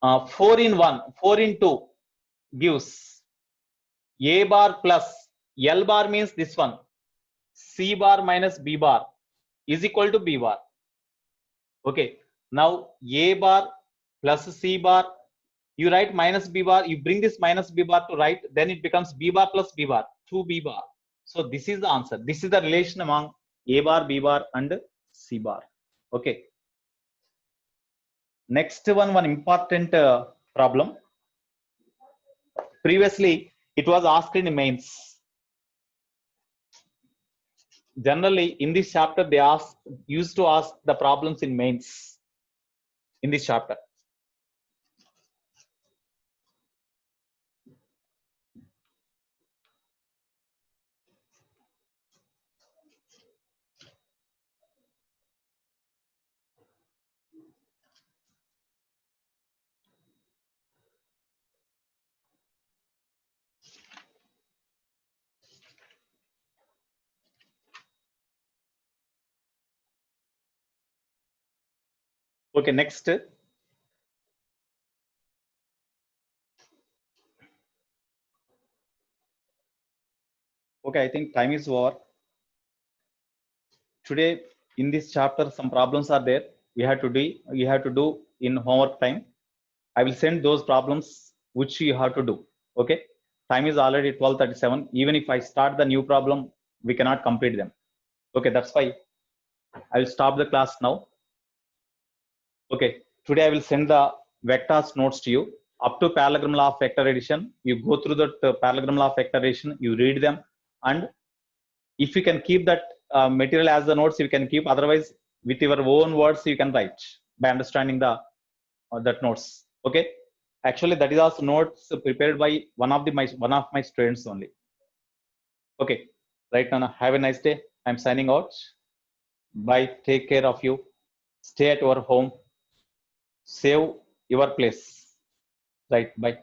4 in 1, 4 in 2 gives A bar plus L bar means this one. C bar minus B bar is equal to B bar. Okay, now A bar plus C bar, you write minus B bar, you bring this minus B bar to right, then it becomes B bar plus B bar, 2B bar. So this is the answer. This is the relation among A bar, B bar and C bar. Okay. Next one important problem. Previously, it was asked in mains. Generally, in this chapter, they used to ask the problems in mains in this chapter. Okay, next. Okay, I think time is over. Today, in this chapter, some problems are there. You have to do in homework time. I will send those problems which you have to do. Okay, time is already 12:37. Even if I start the new problem, we cannot complete them. Okay, that's why I will stop the class now. Okay, today I will send the vectors notes to you up to parallelogram law of vector addition. You go through the parallelogram law of vector addition, you read them, and if you can keep that material as the notes, you can keep. Otherwise, with your own words, you can write by understanding the that notes. Okay, actually, that is also notes prepared by one of my students only. Okay, right now, have a nice day. I'm signing out. Bye. Take care of you. Stay at your home. Save your place. Right. Bye.